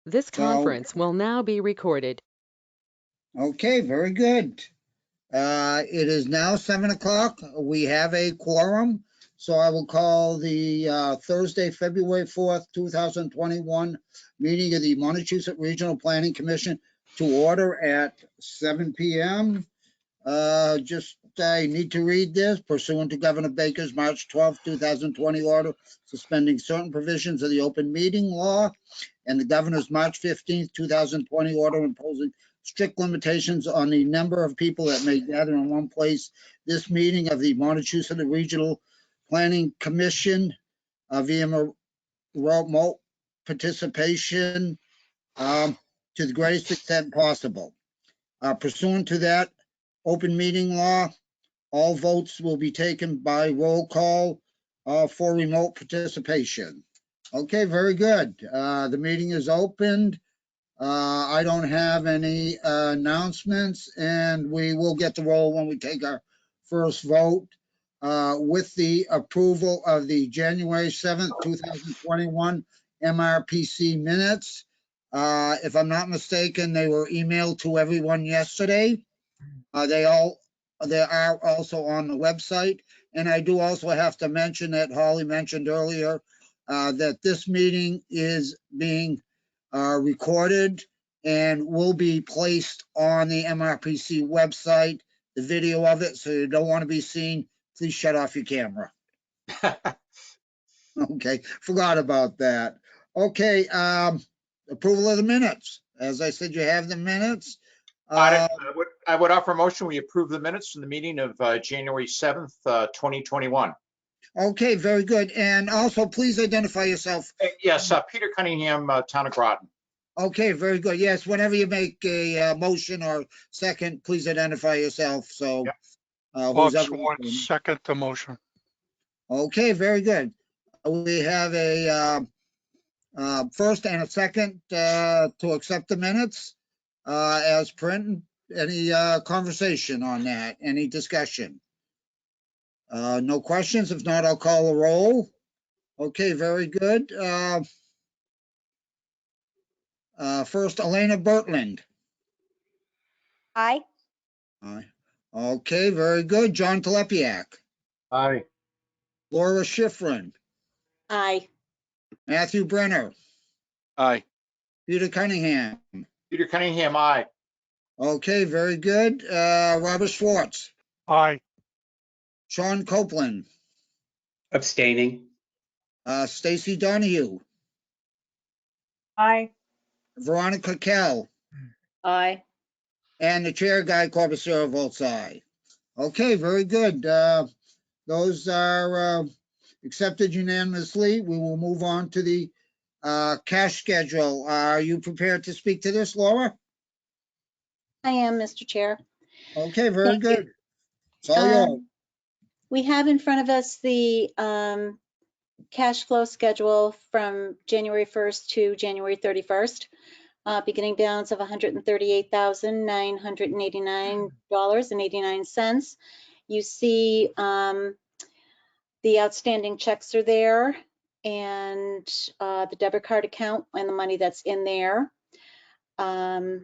This So, conference will now be recorded. okay, very good. It is now 7 o'clock. We have a quorum. So I will call the Thursday, February 4th, 2021 meeting of the Montechusett Regional Planning Commission to order at 7 p.m. I need to read this pursuant to Governor Baker's March 12th, 2020 order suspending certain provisions of the open meeting law and the governor's March 15th, 2020 order imposing strict limitations on the number of people that may gather in one place. This meeting of the Montechusett Regional Planning Commission via remote participation to the greatest extent possible. Pursuant to that open meeting law, all votes will be taken by roll call for remote participation. Okay, very good. The meeting is opened. I don't have any announcements, and we will get the roll when we take our first vote. With the approval of the January 7th, 2021 MRPC minutes. If I'm not mistaken, they were emailed to everyone yesterday. They are also on the website. And I do also have to mention that Holly mentioned earlier that this meeting is being recorded and will be placed on the MRPC website, the video of it. So you don't want to be seen, please shut off your camera. Okay, forgot about that. Okay, approval of the minutes. As I said, you have the minutes. I would offer a motion, we approve the minutes from the meeting of January 7th, 2021. Okay, very good. And also, please identify yourself. Yes, Peter Cunningham, Town of Groton. Okay, very good. Yes, whenever you make a motion or second, please identify yourself. So, Yep. Bob Swartz, second the motion. Okay, very good. We have a first and a second to accept the minutes as printed. Any conversation on that? Any discussion? No questions. If not, I'll call a roll. Okay, very good. First, Elena Bertland. Aye. Aye. Okay, very good. John Telepiak. Aye. Laura Schifrin. Aye. Matthew Brenner. Aye. Peter Cunningham. Peter Cunningham, aye. Okay, very good. Robert Schwartz. Aye. Sean Copeland. Abstaining. Stacy Donahue. Aye. Veronica Kell. Aye. And the chair, Guy Corbisiero, votes aye. Okay, very good. Those are accepted unanimously. We will move on to the cash schedule. Are you prepared to speak to this, Laura? I am, Mr. Chair. Okay, very Thank good. It's all yours. We have in front of us the cash flow schedule from January 1st to January 31st. Beginning balance of $138,989.89. You see the outstanding checks are there, and the debit card account and the money that's in there. Not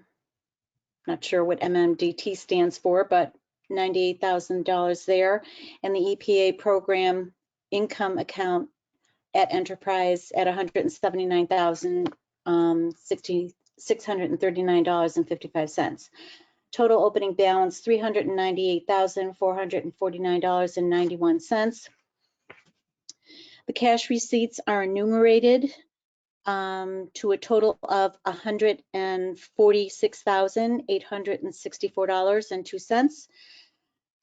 sure what MMDT stands for, but $98,000 there. And the EPA program income account at Enterprise at $179,639.55. Total opening balance $398,449.91. The cash receipts are enumerated to a total of $146,864.02.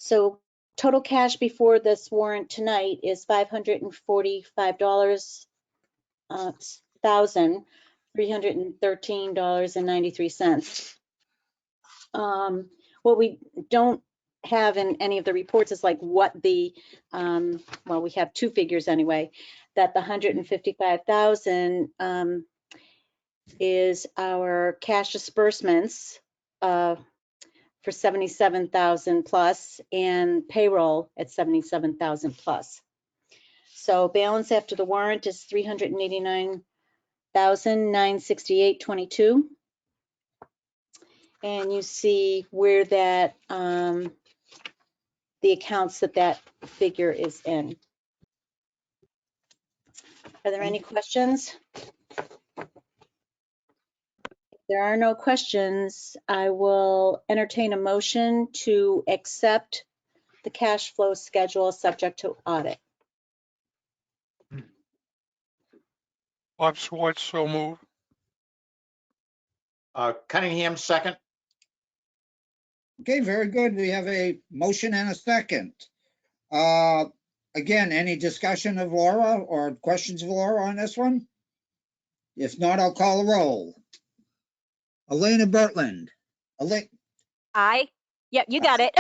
So total cash before this warrant tonight is $545,313.93. What we don't have in any of the reports is like what the, well, we have two figures anyway, that the 155,000 is our cash disbursements for 77,000 plus and payroll at 77,000 plus. So balance after the warrant is $1,968.22. And you see where that, the accounts that figure is in. Are there any questions? If there are no questions, I will entertain a motion to accept the cash flow schedule subject to audit. Bob Schwartz, so move. Cunningham, second. Okay, very good. We have a motion and a second. Again, any discussion of Laura or questions of Laura on this one? If not, I'll call a roll. Elena Bertland. Aye. Yep, you got it.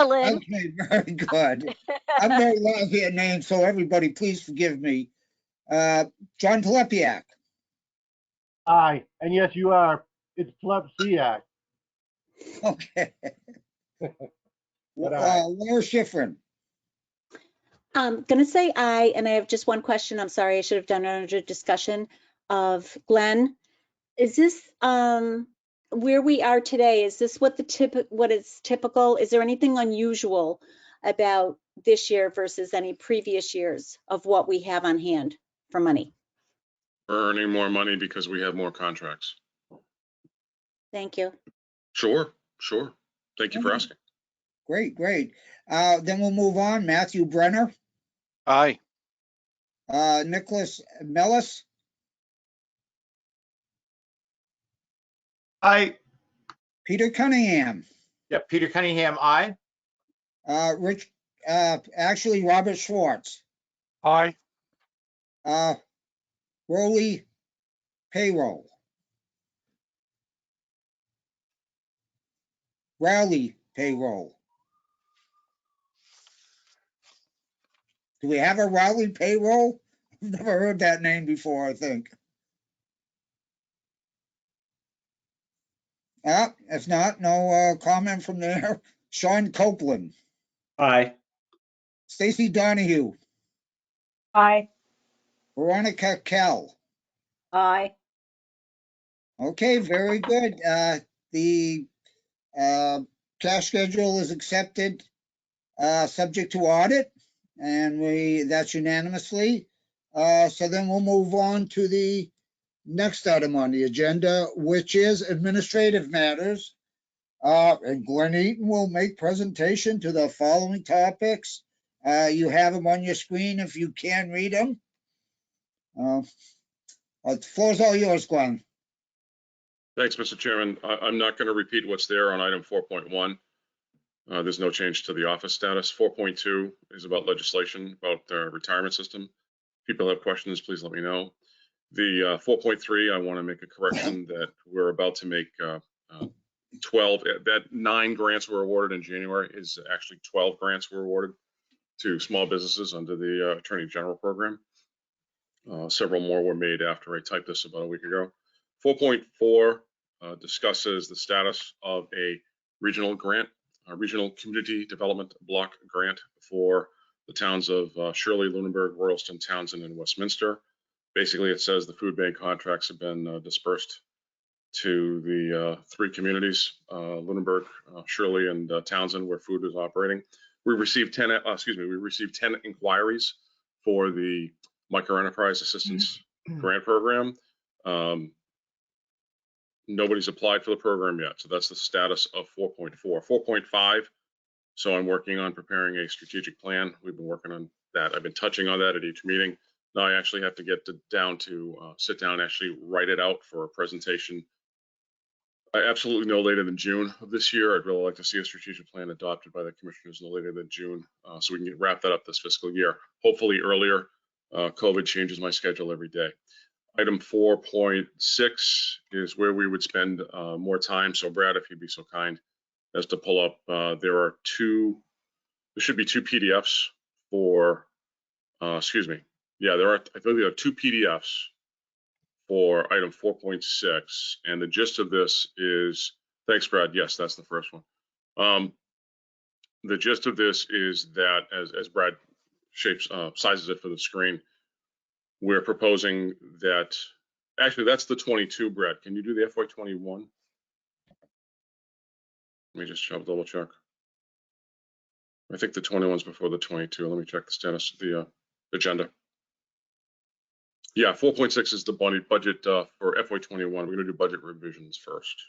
Lynn. Okay, very good. I'm very lousy at names, so everybody please forgive me. John Telepiak. Aye, and yes, you are. It's Plepsiak. Okay. But aye. Laura Schifrin. I'm gonna say aye, and I have just one question. I'm sorry, I should have done it under discussion of Glenn. Is this where we are today? Is this what is typical? Is there anything unusual about this year versus any previous years of what we have on hand for money? We're earning more money because we have more contracts. Thank you. Sure. Thank you for asking. Great. Then we'll move on. Matthew Brenner. Aye. Nicholas Mellis. Aye. Peter Cunningham. Yep, Peter Cunningham, aye. Robert Schwartz. Aye. Rowley Payroll. Rowley Payroll. Do we have a Rowley Payroll? I've never heard that name before, I think. If not, no comment from there. Sean Copeland. Aye. Stacy Donahue. Aye. Veronica Kell. Aye. Okay, very good. The cash schedule is accepted, subject to audit, and that's unanimously. So then we'll move on to the next item on the agenda, which is administrative matters. And Glenn Eaton will make presentation to the following topics. You have them on your screen if you can read them. The floor is all yours, Glenn. Thanks, Mr. Chairman. I'm not going to repeat what's there on item 4.1. There's no change to the office status. 4.2 is about legislation about the retirement system. If people have questions, please let me know. The 4.3, I want to make a correction that we're about to make 12. That 9 grants were awarded in January is actually 12 grants were awarded to small businesses under the Attorney General program. Several more were made after I typed this about a week ago. 4.4 discusses the status of a regional grant, a regional community development block grant for the towns of Shirley, Lunenburg, Royalston, Townsend, and Westminster. Basically, it says the food bank contracts have been dispersed to the 3 communities, Lunenburg, Shirley, and Townsend, where food is operating. We received 10 inquiries for the Micro Enterprise Assistance Grant Program. Nobody's applied for the program yet, so that's the status of 4.4. 4.5, so I'm working on preparing a strategic plan. We've been working on that. I've been touching on that at each meeting. Now I actually have to get down to sit down and actually write it out for a presentation. Absolutely no later than June of this year. I'd really like to see a strategic plan adopted by the commissioners no later than June, so we can wrap that up this fiscal year. Hopefully earlier. COVID changes my schedule every day. Item 4.6 is where we would spend more time. So Brad, if you'd be so kind as to pull up, there should be 2 PDFs for, excuse me. Yeah, I believe there are 2 PDFs for item 4.6. And the gist of this is, thanks, Brad. Yes, that's the first one. The gist of this is that as Brad sizes it for the screen, we're proposing that Actually, that's the 22, Brad. Can you do the FY 21? Let me just double check. I think the 21's before the 22. Let me check the status of the agenda. Yeah, 4.6 is the budget for FY 21. We're going to do budget revisions first.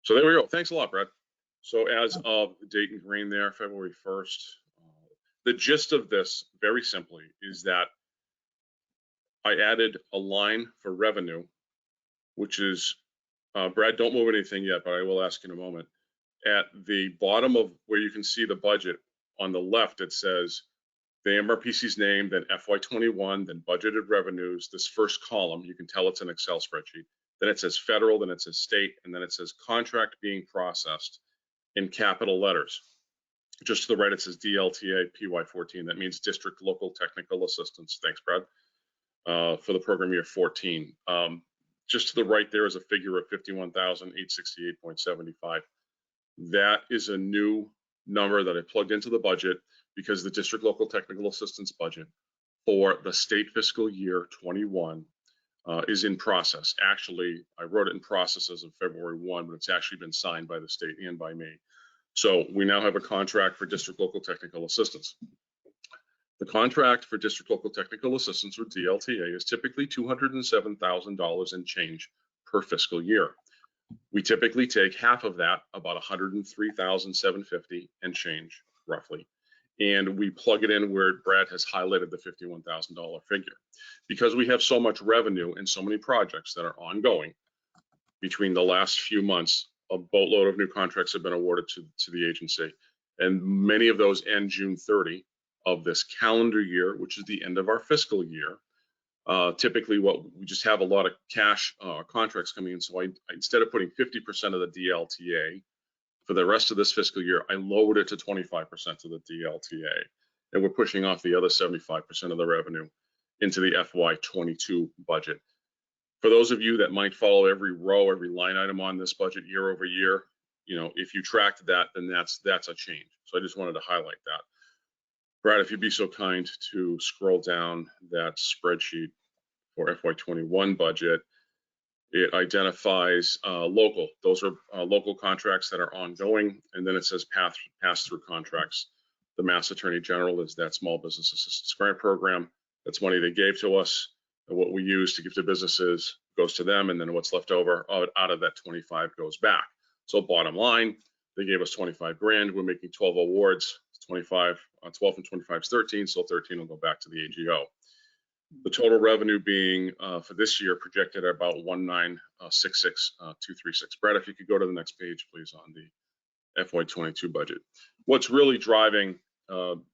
So there we go. Thanks a lot, Brad. So as of the date in green there, February 1st, the gist of this, very simply, is that I added a line for revenue, which is, Brad, don't move anything yet, but I will ask in a moment. At the bottom of where you can see the budget, on the left, it says the MRPC's name, then FY21, then budgeted revenues. This first column, you can tell it's an Excel spreadsheet. Then it says federal, then it says state, and then it says contract being processed in capital letters. Just to the right, it says DLTA PY14. That means District Local Technical Assistance. Thanks, Brad. For the program year 14. Just to the right, there is a figure of 51,868.75. That is a new number that I plugged into the budget because the District Local Technical Assistance budget for the state fiscal year 21 is in process. Actually, I wrote it in process as of February 1, but it's actually been signed by the state and by me. So we now have a contract for District Local Technical Assistance. The contract for District Local Technical Assistance, or DLTA, is typically $207,000 and change per fiscal year. We typically take half of that, about $103,750 and change, roughly, and we plug it in where Brad has highlighted the $51,000 figure. Because we have so much revenue and so many projects that are ongoing, between the last few months, a boatload of new contracts have been awarded to the agency, and many of those end June 30 of this calendar year, which is the end of our fiscal year. Typically, we just have a lot of cash contracts coming in, so I instead of putting 50% of the DLTA for the rest of this fiscal year, I lowered it to 25% of the DLTA, and we're pushing off the other 75% of the revenue into the FY22 budget. For those of you that might follow every row, every line item on this budget year over year, you know, if you tracked that, then that's a change. So I just wanted to highlight that. Brad, if you'd be so kind to scroll down that spreadsheet for FY21 budget, it identifies local. Those are local contracts that are ongoing, and then it says pass-through contracts. The Mass Attorney General is that Small Business Assistance Grant Program. That's money they gave to us, and what we use to give to businesses goes to them, and then what's left over out of that 25 goes back. So bottom line, they gave us 25 grand. We're making 12 awards. 25, 12 and 25 is 13, so 13 will go back to the AGO. The total revenue being for this year projected at about 1,966,236. Brad, if you could go to the next page, please, on the FY22 budget. What's really driving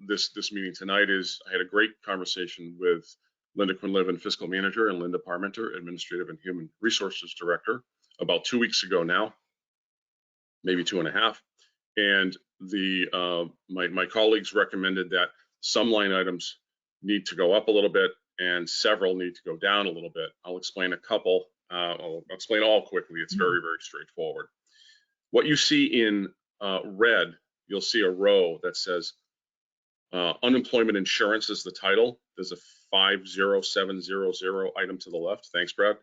this meeting tonight is I had a great conversation with Linda Quinlivan, Fiscal Manager, and Linda Parmenter, Administrative and Human Resources Director, about 2 weeks ago now, maybe 2.5. And my colleagues recommended that some line items need to go up a little bit and several need to go down a little bit. I'll explain a couple. I'll explain all quickly. It's very, very straightforward. What you see in red, you'll see a row that says unemployment insurance is the title. There's a 50700 item to the left. Thanks, Brad.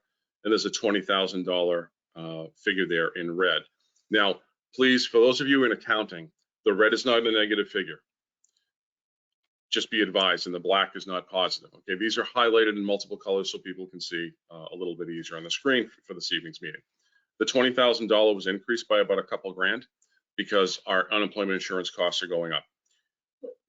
And there's a $20,000 figure there in red. Now, please, for those of you in accounting, the red is not a negative figure. Just be advised, and the black is not positive. Okay, these are highlighted in multiple colors so people can see a little bit easier on the screen for this evening's meeting. The $20,000 was increased by about a couple grand because our unemployment insurance costs are going up.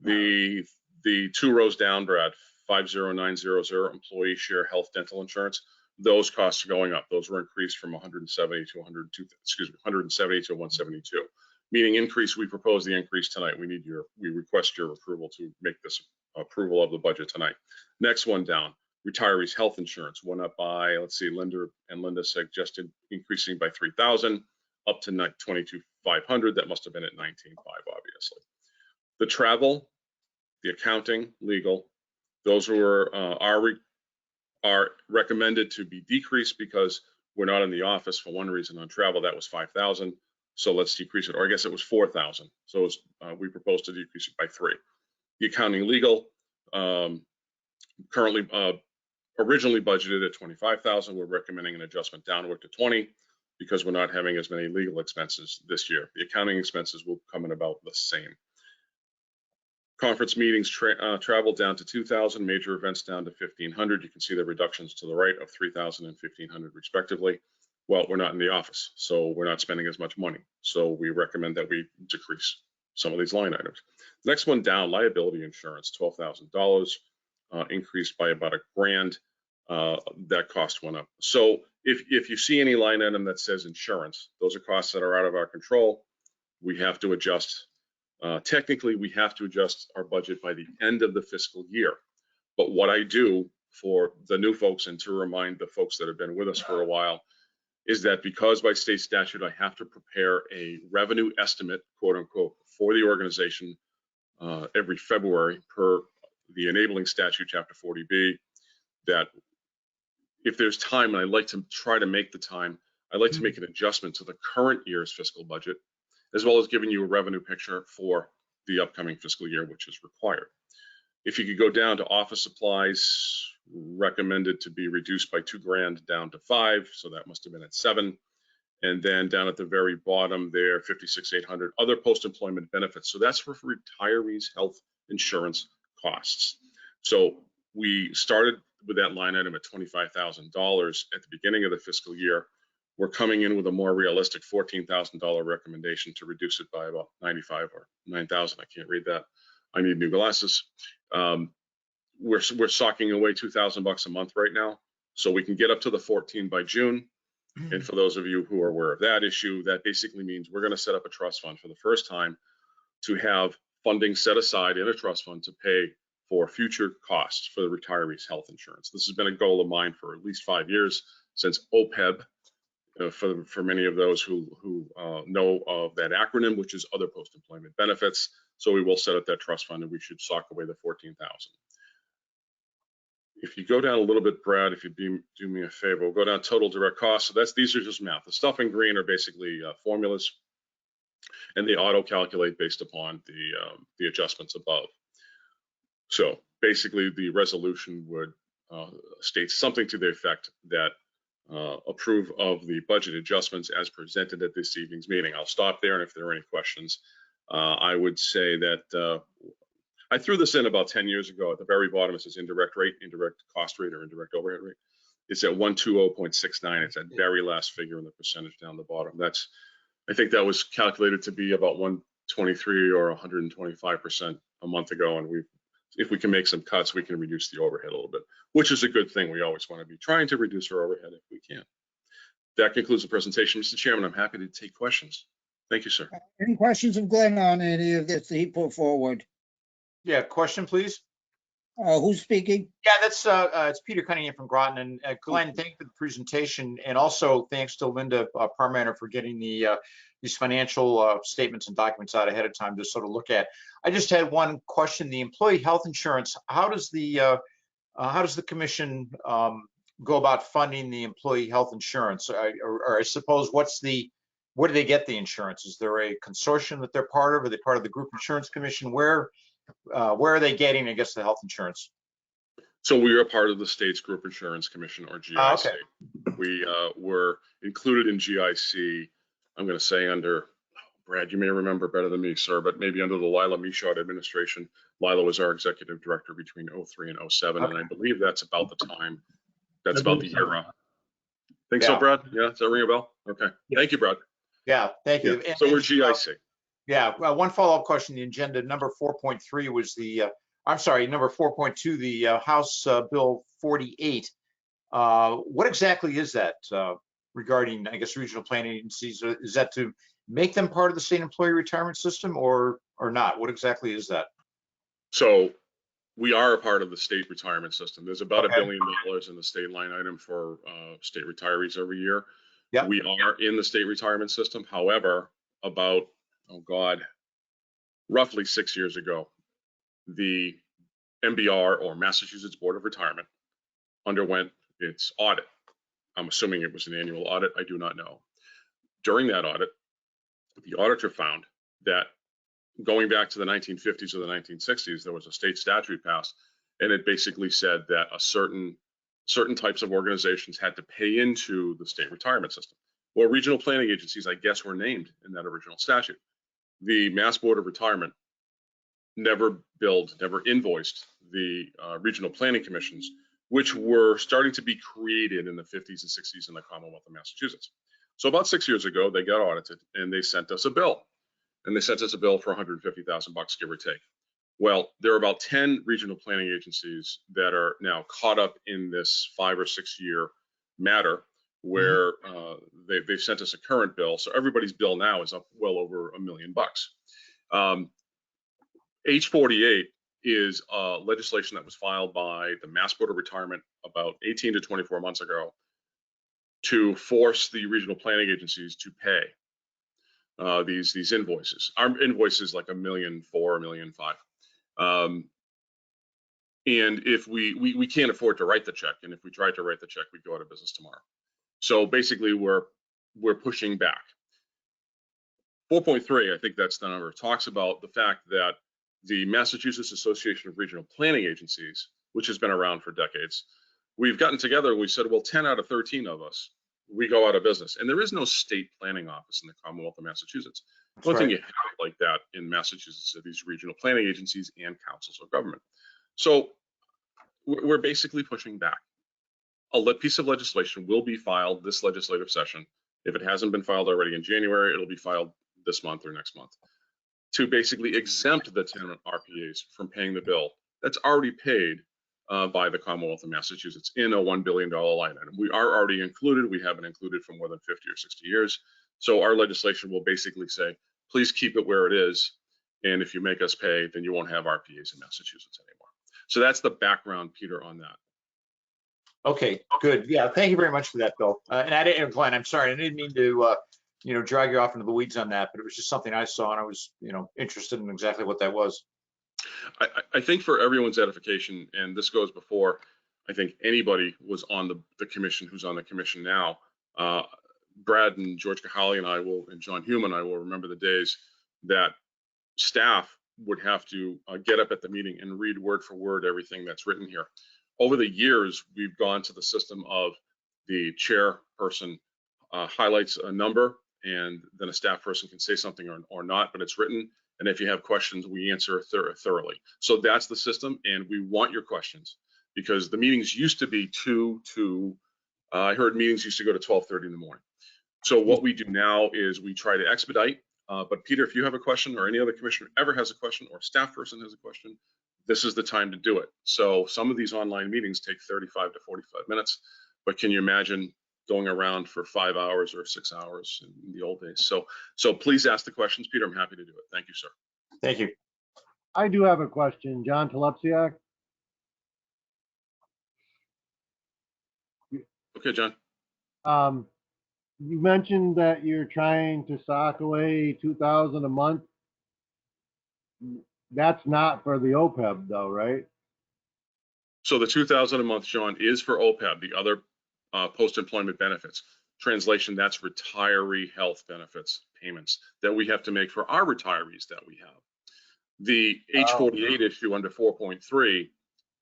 The 2 rows down, Brad, 50900 employee share health dental insurance, those costs are going up. Those were increased from 170 to 172. Meaning increase, we propose the increase tonight. We request your approval to make this approval of the budget tonight. Next one down, retirees health insurance went up by, let's see, Linda suggested increasing by 3,000 up to 22,500. That must have been at 19,500, obviously. The travel, the accounting, legal, those were are recommended to be decreased because we're not in the office for one reason. On travel, that was 5,000. So let's decrease it, or I guess it was 4,000. So it was, we proposed to decrease it by 3. The accounting legal, currently originally budgeted at 25,000. We're recommending an adjustment downward to 20 because we're not having as many legal expenses this year. The accounting expenses will come in about the same. Conference meetings travel down to 2,000, major events down to 1,500. You can see the reductions to the right of 3,000 and 1,500 respectively. Well, we're not in the office, so we're not spending as much money. So we recommend that we decrease some of these line items. Next one down, liability insurance, $12,000, increased by about $1,000. That cost went up. So if you see any line item that says insurance, those are costs that are out of our control. We have to adjust. Technically, we have to adjust our budget by the end of the fiscal year. But what I do for the new folks and to remind the folks that have been with us for a while is that because by state statute, I have to prepare a revenue estimate, quote unquote, for the organization every February per the enabling statute, chapter 40B, that if there's time, and I'd like to try to make the time, I'd like to make an adjustment to the current year's fiscal budget, as well as giving you a revenue picture for the upcoming fiscal year, which is required. If you could go down to office supplies, recommended to be reduced by $2,000 down to 5, so that must have been at 7. And then down at the very bottom there, 56,800 other post-employment benefits. So that's for retirees' health insurance costs. So we started with that line item at $25,000 at the beginning of the fiscal year. We're coming in with a more realistic $14,000 recommendation to reduce it by about 95 or 9,000. I can't read that. I need new glasses. We're socking away $2,000 a month right now, so we can get up to the 14 by June. And for those of you who are aware of that issue, that basically means we're going to set up a trust fund for the first time to have funding set aside in a trust fund to pay for future costs for the retirees' health insurance. This has been a goal of mine for at least 5 years, since OPEB, for many of those who know of that acronym, which is other post-employment benefits. So we will set up that trust fund, and we should sock away the 14,000. If you go down a little bit, Brad, if you do me a favor, we'll go down total direct costs. So these are just math. The stuff in green are basically formulas, and they auto calculate based upon the adjustments above. So basically, the resolution would state something to the effect that approve of the budget adjustments as presented at this evening's meeting. I'll stop there, and if there are any questions, I would say that I threw this in about 10 years ago. At the very bottom, it says indirect rate, indirect cost rate, or indirect overhead rate. It's at 120.69. It's that very last figure in the percentage down the bottom. I think that was calculated to be about 123 or 125% a month ago, and if we can make some cuts, we can reduce the overhead a little bit, which is a good thing. We always want to be trying to reduce our overhead if we can. That concludes the presentation. Mr. Chairman, I'm happy to take questions. Thank you, sir. Any questions of Glenn on any of this that he put forward? Yeah, question, please. Who's speaking? Yeah, that's it's Peter Cunningham from Groton. And Glenn, thank you for the presentation, and also thanks to Linda Parmenter for getting these financial statements and documents out ahead of time to sort of look at. I just had one question: the employee health insurance. How does the commission go about funding the employee health insurance? Or I suppose where do they get the insurance? Is there a consortium that they're part of? Are they part of the group insurance commission? Where are they getting, I guess, the health insurance? So we are part of the state's group insurance commission, or GIC. Okay. We were included in GIC, I'm going to say under, Brad, you may remember better than me, sir, but maybe under the Lila Michaud administration. Lila was our executive director between 03 and 07, okay. And I believe that's about the time, that's about the era. Think so, Brad? Yeah, does that ring a bell? Okay, thank you, Brad. Yeah, thank you. Yeah. So we're GIC. Yeah, well, one follow-up question. The agenda number 4.3 was number 4.2, the House Bill 48. What exactly is that regarding, I guess, regional planning agencies? Is that to make them part of the state employee retirement system or not? What exactly is that? So we are a part of the state retirement system. There's about $1 billion in the state line item for state retirees every year. Yep. We are in the state retirement system. However, about roughly 6 years ago, the MBR, or Massachusetts Board of Retirement, underwent its audit. I'm assuming it was an annual audit. I do not know. During that audit, the auditor found that going back to the 1950s or the 1960s, there was a state statute passed, and it basically said that a certain certain types of organizations had to pay into the state retirement system. Well, regional planning agencies, I guess, were named in that original statute. The Mass Board of Retirement never billed, never invoiced the regional planning commissions, which were starting to be created in the 50s and 60s in the Commonwealth of Massachusetts. So about 6 years ago, they got audited and they sent us a bill. And they sent us a bill for $150,000, give or take. Well, there are about 10 regional planning agencies that are now caught up in this 5 or 6 year matter where they've sent us a current bill. So everybody's bill now is up well over $1 million. H48 is legislation that was filed by the Mass Board of Retirement about 18 to 24 months ago to force the regional planning agencies to pay these invoices. Our invoice is like $1.4 million, $1.5 million. And if we can't afford to write the check, and if we tried to write the check, we'd go out of business tomorrow. So basically, we're pushing back. 4.3, I think that's the number, talks about the fact that the Massachusetts Association of Regional Planning Agencies, which has been around for decades, we've gotten together and we said, well, 10 out of 13 of us, we go out of business. And there is no state planning office in the Commonwealth of Massachusetts. The only thing you have like that in Massachusetts are these regional planning agencies and councils of government. So we're basically pushing back. A piece of legislation will be filed this legislative session. If it hasn't been filed already in January, it'll be filed this month or next month to basically exempt the 10 RPAs from paying the bill that's already paid by the Commonwealth of Massachusetts in a $1 billion line item. We are already included. We haven't included for more than 50 or 60 years. So our legislation will basically say, please keep it where it is. And if you make us pay, then you won't have RPAs in Massachusetts anymore. So that's the background, Peter, on that. Okay, good. Yeah, thank you very much for that, Bill. And I didn't, Glenn, I'm sorry, I didn't mean to, drag you off into the weeds on that, but it was just something I saw and I was, interested in exactly what that was. I think for everyone's edification, and this goes before, I think anybody was on the commission who's on the commission now. Brad and George Kahali and I will, and John Hume and I will remember the days that staff would have to get up at the meeting and read word for word everything that's written here. Over the years, we've gone to the system of the chairperson highlights a number and then a staff person can say something or not, but it's written. And if you have questions, we answer thoroughly. So that's the system, and we want your questions because the meetings used to be 2 to, I heard meetings used to go to 12:30 in the morning. So what we do now is we try to expedite. But Peter, if you have a question or any other commissioner ever has a question or staff person has a question, this is the time to do it. So some of these online meetings take 35 to 45 minutes, but can you imagine going around for 5 hours or 6 hours in the old days? So please ask the questions, Peter. I'm happy to do it. Thank you, sir. Thank you. I do have a question. John Telipsiak. Okay, John. You mentioned that you're trying to sock away $2,000 a month. That's not for the OPEB though, right? So the $2,000 a month, John, is for OPEB, the other post-employment benefits. Translation, that's retiree health benefits payments that we have to make for our retirees that we have. The H48 issue under 4.3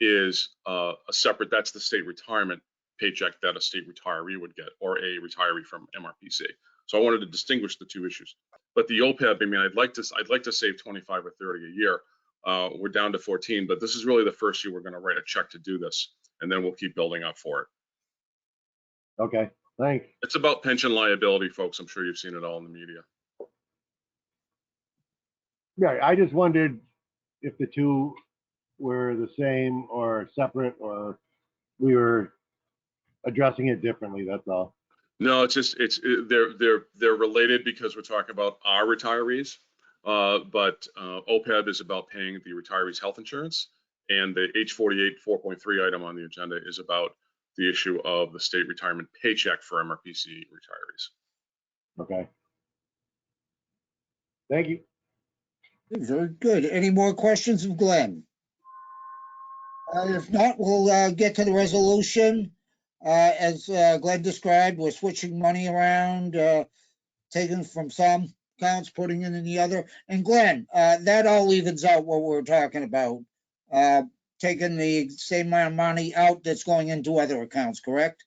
is a separate, that's the state retirement paycheck that a state retiree would get, or a retiree from MRPC. So I wanted to distinguish the two issues. But the OPEB, I mean, I'd like to save 25 or 30 a year. We're down to 14, but this is really the first year we're going to write a check to do this, and then we'll keep building up for it. Okay, thanks. It's about pension liability, folks. I'm sure you've seen it all in the media. Yeah, I just wondered if the two were the same or separate, or we were addressing it differently. That's all. No, it's just they're related because we're talking about our retirees. But OPEB is about paying the retirees' health insurance, and the H48 4.3 item on the agenda is about the issue of the state retirement paycheck for MRPC retirees. Okay. Thank you. Very good. Any more questions of Glenn? If not, we'll get to the resolution. As Glenn described, we're switching money around, taking from some accounts, putting it in the other. And Glenn, that all evens out what we're talking about. taking the same amount of money out that's going into other accounts, correct?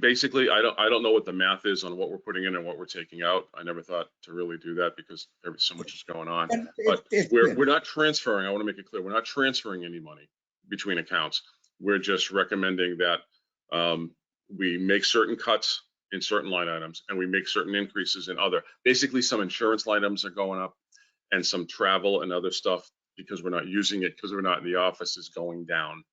Basically, I don't know what the math is on what we're putting in and what we're taking out. I never thought to really do that because there's so much is going on. But we're not transferring. I want to make it clear, we're not transferring any money between accounts. We're just recommending that we make certain cuts in certain line items and we make certain increases in other. Basically, some insurance line items are going up and some travel and other stuff because we're not using it because we're not in the office is going down.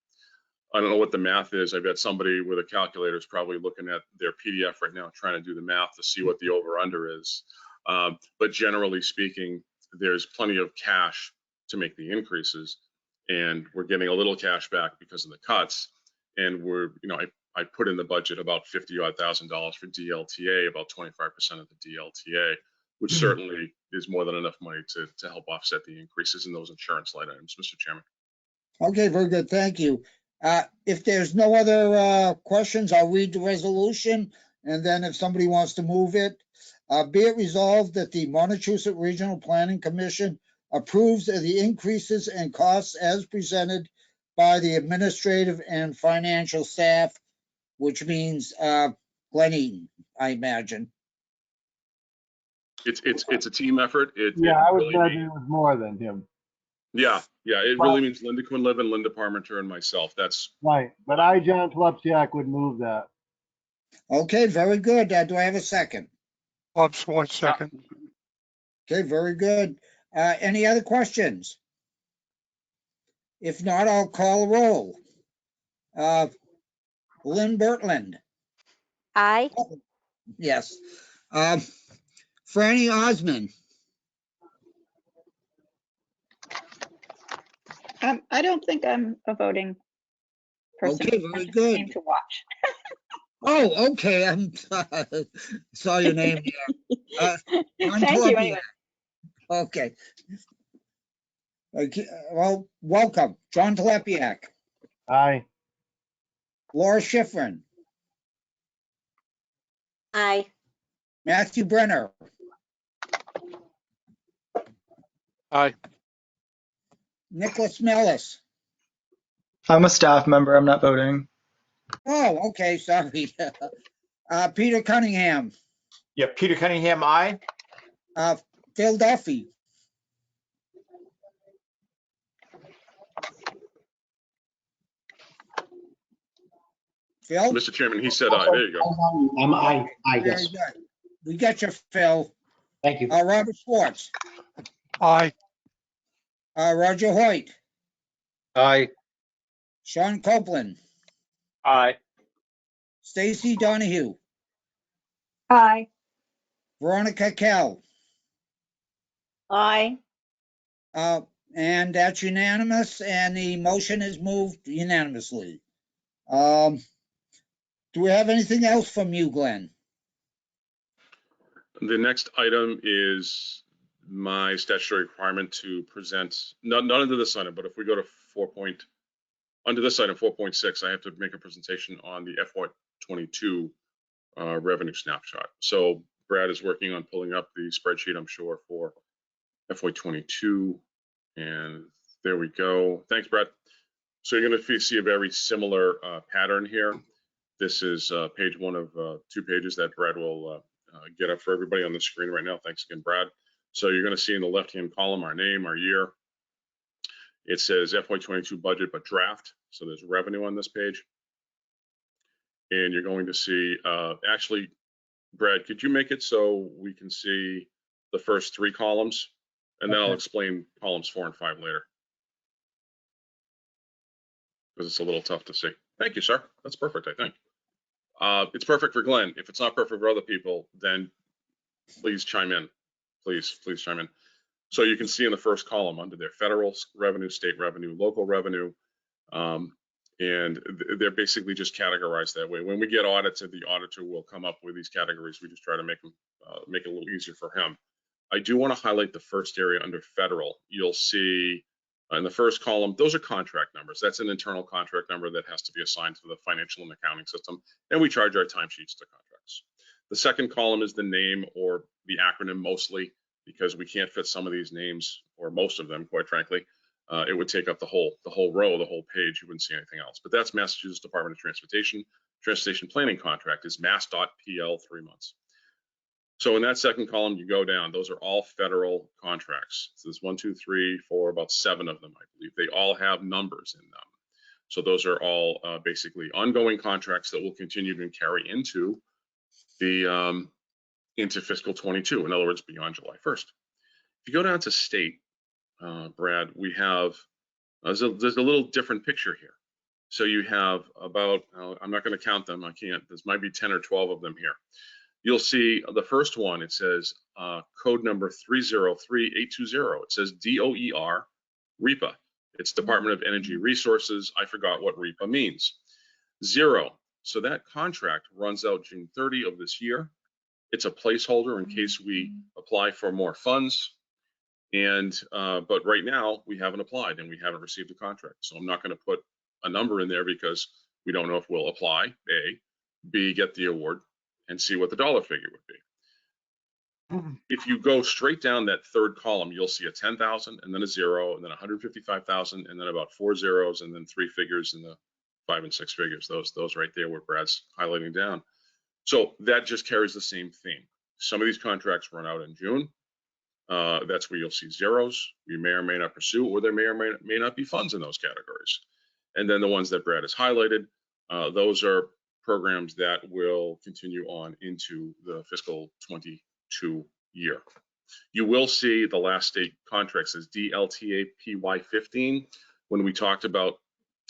I don't know what the math is. I bet somebody with a calculator is probably looking at their PDF right now, trying to do the math to see what the over under is. But generally speaking, there's plenty of cash to make the increases, and we're getting a little cash back because of the cuts. And I put in the budget about $50,000 for DLTA, about 25% of the DLTA, which certainly is more than enough money to help offset the increases in those insurance line items, Mr. Chairman. Okay, very good. Thank you. If there's no other questions, I'll read the resolution, and then if somebody wants to move it, be it resolved that the Montechusett Regional Planning Commission approves of the increases and costs as presented by the administrative and financial staff, which means Glenn Eaton, I imagine. It's a team effort. Yeah, I was glad it was more than him. Yeah, it really means Linda Quinlivan, Linda Parmenter, and myself. That's Right, but I, John Tlepsiak, would move that. Okay, very good. Do I have a second? Bob Schwartz, second. Okay, very good. Any other questions? If not, I'll call a roll. Lynn Bertland. Aye. Yes. Franny Osmond. I don't think I'm a voting person. Okay, very good. Came to watch. Oh, okay. I'm saw your name there. John Thank you. Telepiak. Anyway. Okay. Well, welcome. John Telepiak. Aye. Laura Schifrin. Aye. Matthew Brenner. Aye. Nicholas Mellis. I'm a staff member. I'm not voting. Oh, okay. Sorry. Peter Cunningham. Yeah, Peter Cunningham, aye. Phil Duffy. Phil? Mr. Chairman, he said aye. There you go. I'm aye, Very yes. good. We got you, Phil. Thank you. Robert Schwartz. Aye. Roger Hoyt. Aye. Sean Copeland. Aye. Stacy Donahue. Aye. Veronica Kell. Aye. And that's unanimous, and the motion is moved unanimously. Do we have anything else from you, Glenn? The next item is my statutory requirement to present, not under this item, but if we go to under this item 4.6, I have to make a presentation on the FY22 revenue snapshot. So Brad is working on pulling up the spreadsheet, I'm sure, for FY22. And there we go. Thanks, Brad. So you're going to see a very similar pattern here. This is page one of 2 pages that Brad will get up for everybody on the screen right now. Thanks again, Brad. So you're going to see in the left-hand column our name, our year. It says FY22 budget, but draft. So there's revenue on this page. And you're going to see, actually, Brad, could you make it so we can see the first 3 columns? And then I'll explain columns 4 and 5 later, because it's a little tough to see. Thank you, sir. That's perfect, I think. It's perfect for Glenn. If it's not perfect for other people, then please chime in. Please chime in. So you can see in the first column under there, federal revenue, state revenue, local revenue, and they're basically just categorized that way. When we get audited, the auditor will come up with these categories. We just try to make them make it a little easier for him. I do want to highlight the first area under federal. You'll see in the first column, those are contract numbers. That's an internal contract number that has to be assigned to the financial and accounting system, and we charge our timesheets to contracts. The second column is the name or the acronym mostly, because we can't fit some of these names, or most of them, quite frankly, it would take up the whole row, the whole page. You wouldn't see anything else. But that's Massachusetts Department of Transportation. Transportation planning contract is MassDOT-PL 3 months. So in that second column, you go down. Those are all federal contracts. So there's 1, 2, 3, 4, about 7 of them, I believe. They all have numbers in them. So those are all basically ongoing contracts that will continue to carry into the into fiscal 22. In other words, beyond July 1st. If you go down to state, Brad, we have there's a little different picture here. So you have about I'm not going to count them. I can't. There might be 10 or 12 of them here. You'll see the first one. It says code number 303820. It says DOER REPA. It's Department of Energy Resources. I forgot what REPA means. 0. So that contract runs out June 30 of this year. It's a placeholder in case we apply for more funds. And but right now we haven't applied and we haven't received a contract. So I'm not going to put a number in there because we don't know if we'll apply, A, B, get the award, and see what the dollar figure would be. If you go straight down that third column, you'll see a 10,000 and then a 0 and then 155,000 and then about 4 zeros and then 3 figures in the 5 and 6 figures. Those right there where Brad's highlighting down. So that just carries the same theme. Some of these contracts run out in June. That's where you'll see zeros. You may or may not pursue, or there may or may not be funds in those categories. And then the ones that Brad has highlighted, those are programs that will continue on into the fiscal 22 year. You will see the last state contracts as DLTA PY15. When we talked about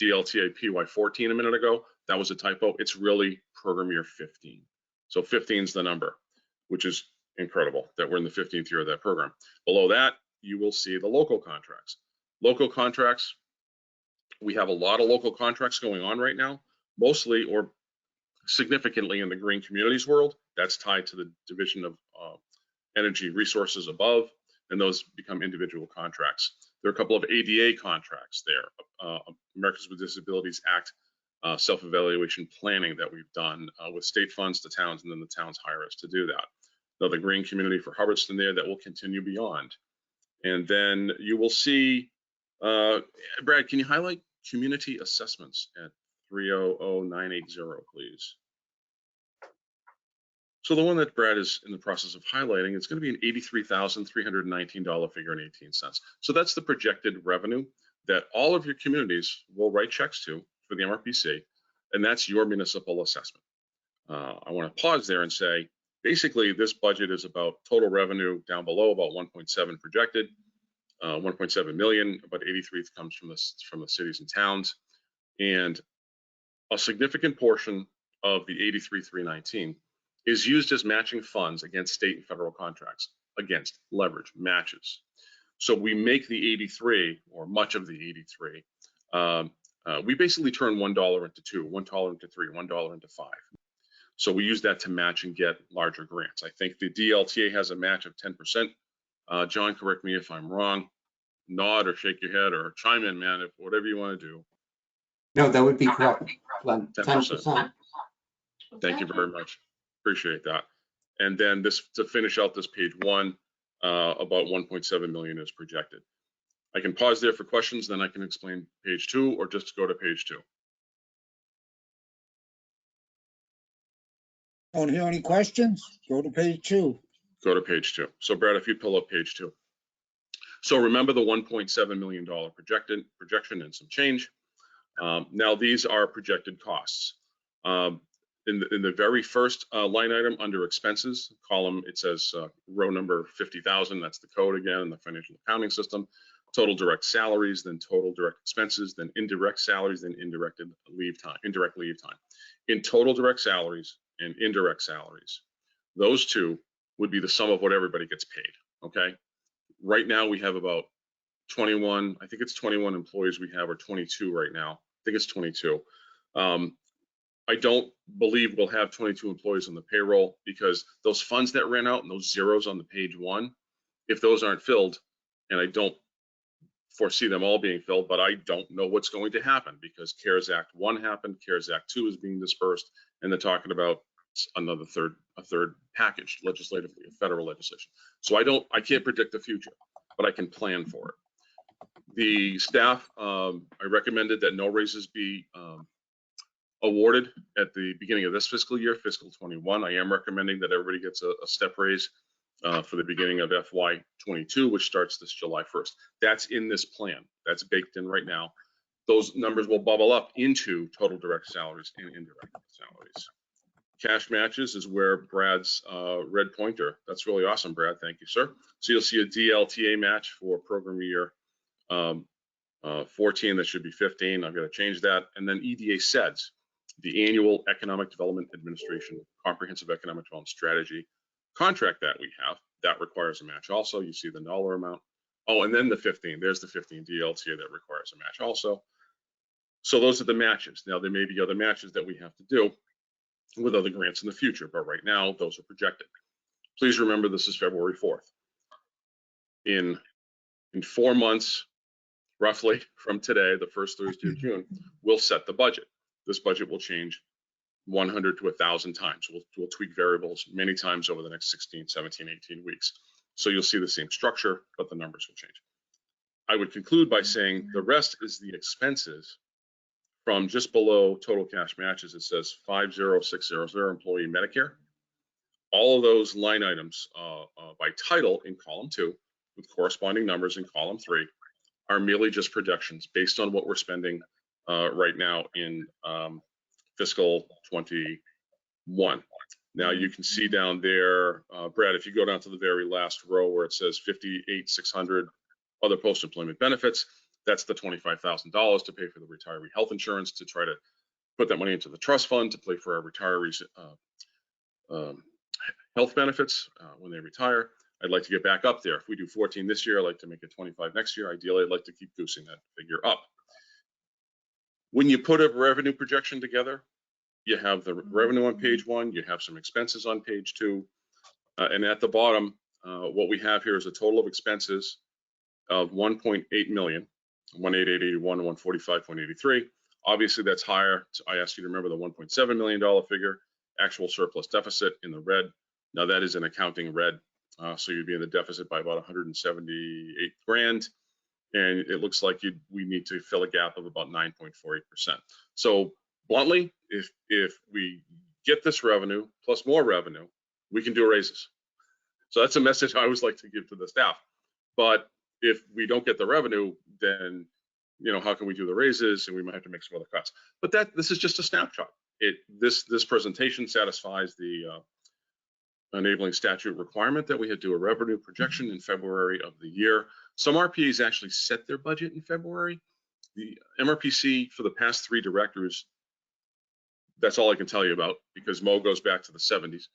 DLTA PY14 a minute ago, that was a typo. It's really program year 15. So 15 is the number, which is incredible that we're in the 15th year of that program. Below that, you will see the local contracts. Local contracts, we have a lot of local contracts going on right now, mostly or significantly in the green communities world. That's tied to the Division of Energy Resources above, and those become individual contracts. There are a couple of ADA contracts there, Americans with Disabilities Act self-evaluation planning that we've done with state funds to towns, and then the towns hire us to do that. Another green community for Hubbardston there that will continue beyond. And then you will see, Brad, can you highlight community assessments at 300980, please? So the one that Brad is in the process of highlighting, it's going to be an $83,319 figure and 18 cents. So that's the projected revenue that all of your communities will write checks to for the MRPC, and that's your municipal assessment. I want to pause there and say, basically, this budget is about total revenue down below about 1.7 projected, 1.7 million, about 83 comes from the cities and towns, and a significant portion of the 83,319 is used as matching funds against state and federal contracts, against leverage matches. So we make the 83, or much of the 83, we basically turn $1 into 2, $1 into 3, $1 into 5. So we use that to match and get larger grants. I think the DLTA has a match of 10%. John, correct me if I'm wrong. Nod or shake your head or chime in, man, if whatever you want to do. No, that would be correct, Glenn. 10%. Thank you very much. Appreciate that. And then this, to finish out this page 1, about 1.7 million is projected. I can pause there for questions, then I can explain page 2, or just go to page 2. Don't hear any questions? Go to page 2. Go to page 2. So Brad, if you pull up page 2. So remember the $1.7 million projection and some change. Now these are projected costs. In the very first line item under expenses column, it says row number 50,000. That's the code again in the financial accounting system. Total direct salaries, then total direct expenses, then indirect salaries, then indirect leave time. In total direct salaries and indirect salaries, those two would be the sum of what everybody gets paid. Okay. Right now we have about 21. I think it's 21 employees we have, or 22 right now. I think it's 22. I don't believe we'll have 22 employees on the payroll, because those funds that ran out and those zeros on the page 1, if those aren't filled, and I don't foresee them all being filled, but I don't know what's going to happen, because CARES Act 1 happened, CARES Act 2 is being dispersed, and they're talking about another third package legislatively, federal legislation. So I can't predict the future, but I can plan for it. The staff, I recommended that no raises be awarded at the beginning of this fiscal year, fiscal 21. I am recommending that everybody gets a step raise for the beginning of FY 22, which starts this July 1st. That's in this plan. That's baked in right now. Those numbers will bubble up into total direct salaries and indirect salaries. Cash matches is where Brad's red pointer. That's really awesome, Brad. Thank you, sir. So you'll see a DLTA match for program year 14. That should be 15. I've got to change that. And then EDA SEDS, the Annual Economic Development Administration Comprehensive Economic Development Strategy contract that we have, that requires a match also. You see the dollar amount. Oh, and then the 15. There's the 15 DLTA that requires a match also. So those are the matches. Now, there may be other matches that we have to do with other grants in the future, but right now those are projected. Please remember this is February 4th. In 4 months, roughly from today, the first Thursday of June, we'll set the budget. This budget will change 100 to 1,000 times. We'll tweak variables many times over the next 16, 17, 18 weeks. So you'll see the same structure, but the numbers will change. I would conclude by saying the rest is the expenses from just below total cash matches. It says 50600 employee Medicare. All of those line items by title in column 2 with corresponding numbers in column 3 are merely just projections based on what we're spending right now in fiscal 21. Now you can see down there, Brad, if you go down to the very last row where it says 58,600 other post-employment benefits, that's the $25,000 to pay for the retiree health insurance, to try to put that money into the trust fund to pay for our retirees' health benefits when they retire. I'd like to get back up there. If we do 14 this year, I'd like to make it 25 next year. Ideally, I'd like to keep goosing that figure up. When you put a revenue projection together, you have the revenue on page 1, you have some expenses on page 2, and at the bottom, what we have here is a total of expenses of 1.8 million, 18881 and 145.83. Obviously, that's higher. I asked you to remember the $1.7 million figure, actual surplus deficit in the red. Now that is an accounting red, so you'd be in the deficit by about 178 grand. And it looks like we need to fill a gap of about 9.48%. So bluntly, if we get this revenue plus more revenue, we can do raises. So that's a message I always like to give to the staff. But if we don't get the revenue, then how can we do the raises? And we might have to make some other cuts. But this is just a snapshot. This presentation satisfies the enabling statute requirement that we had to do a revenue projection in February of the year. Some RPAs actually set their budget in February. The MRPC for the past 3 directors, that's all I can tell you about, because Mo goes back to the 70s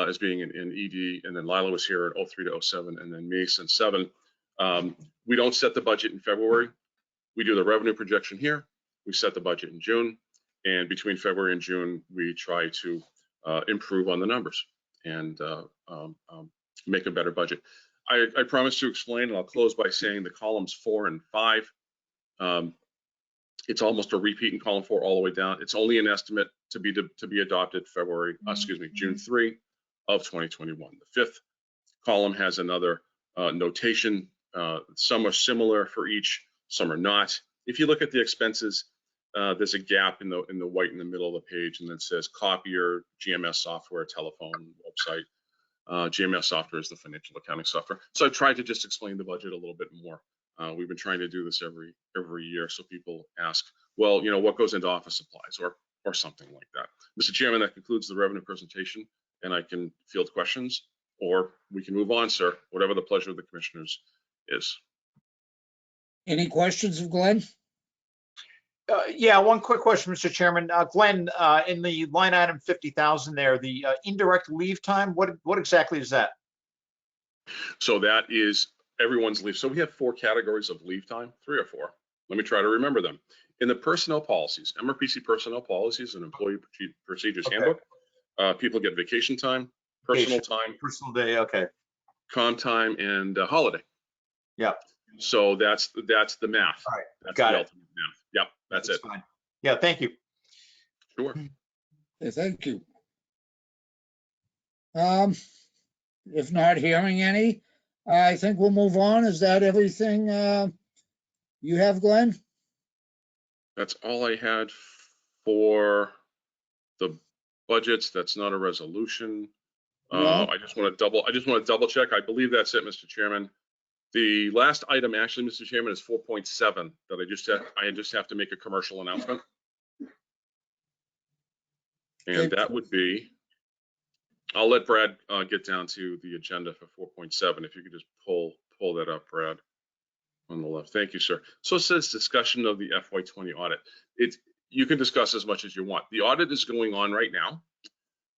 as being in ED, and then Lila was here at 03 to 07, and then me since 7. We don't set the budget in February. We do the revenue projection here. We set the budget in June, and between February and June, we try to improve on the numbers and make a better budget. I promised to explain, and I'll close by saying the columns 4 and 5. It's almost a repeat in column 4 all the way down. It's only an estimate to be adopted June 3 of 2021. The 5th column has another notation. Some are similar for each, some are not. If you look at the expenses, there's a gap in the white in the middle of the page, and it says copier, GMS software, telephone, website. GMS software is the financial accounting software. So I've tried to just explain the budget a little bit more. We've been trying to do this every year, so people ask, well, what goes into office supplies or something like that. Mr. Chairman, that concludes the revenue presentation, and I can field questions, or we can move on, sir, whatever the pleasure of the commissioners is. Any questions of Glenn? Yeah, one quick question, Mr. Chairman. Glenn, in the line item 50,000 there, the indirect leave time, what exactly is that? So that is everyone's leave. So we have 4 categories of leave time, 3 or 4. Let me try to remember them. In the personnel policies, MRPC personnel policies and employee procedures handbook, people get vacation time, personal time, personal day, okay, comp time, and holiday. Yeah. So that's the math. All right, that's got the it. ultimate math. Yep, that's it. Fine. Yeah, thank you. Sure. Okay, thank you. If not hearing any, I think we'll move on. Is that everything, You have, Glenn? That's all I had for the budgets. That's not a resolution. No. I just want to double check. I believe that's it, Mr. Chairman. The last item, actually, Mr. Chairman, is 4.7 that I just have to make a commercial announcement. And that would be, I'll let Brad get down to the agenda for 4.7. If you could just pull that up, Brad, on the left. Thank you, sir. So it says discussion of the FY20 audit. You can discuss as much as you want. The audit is going on right now.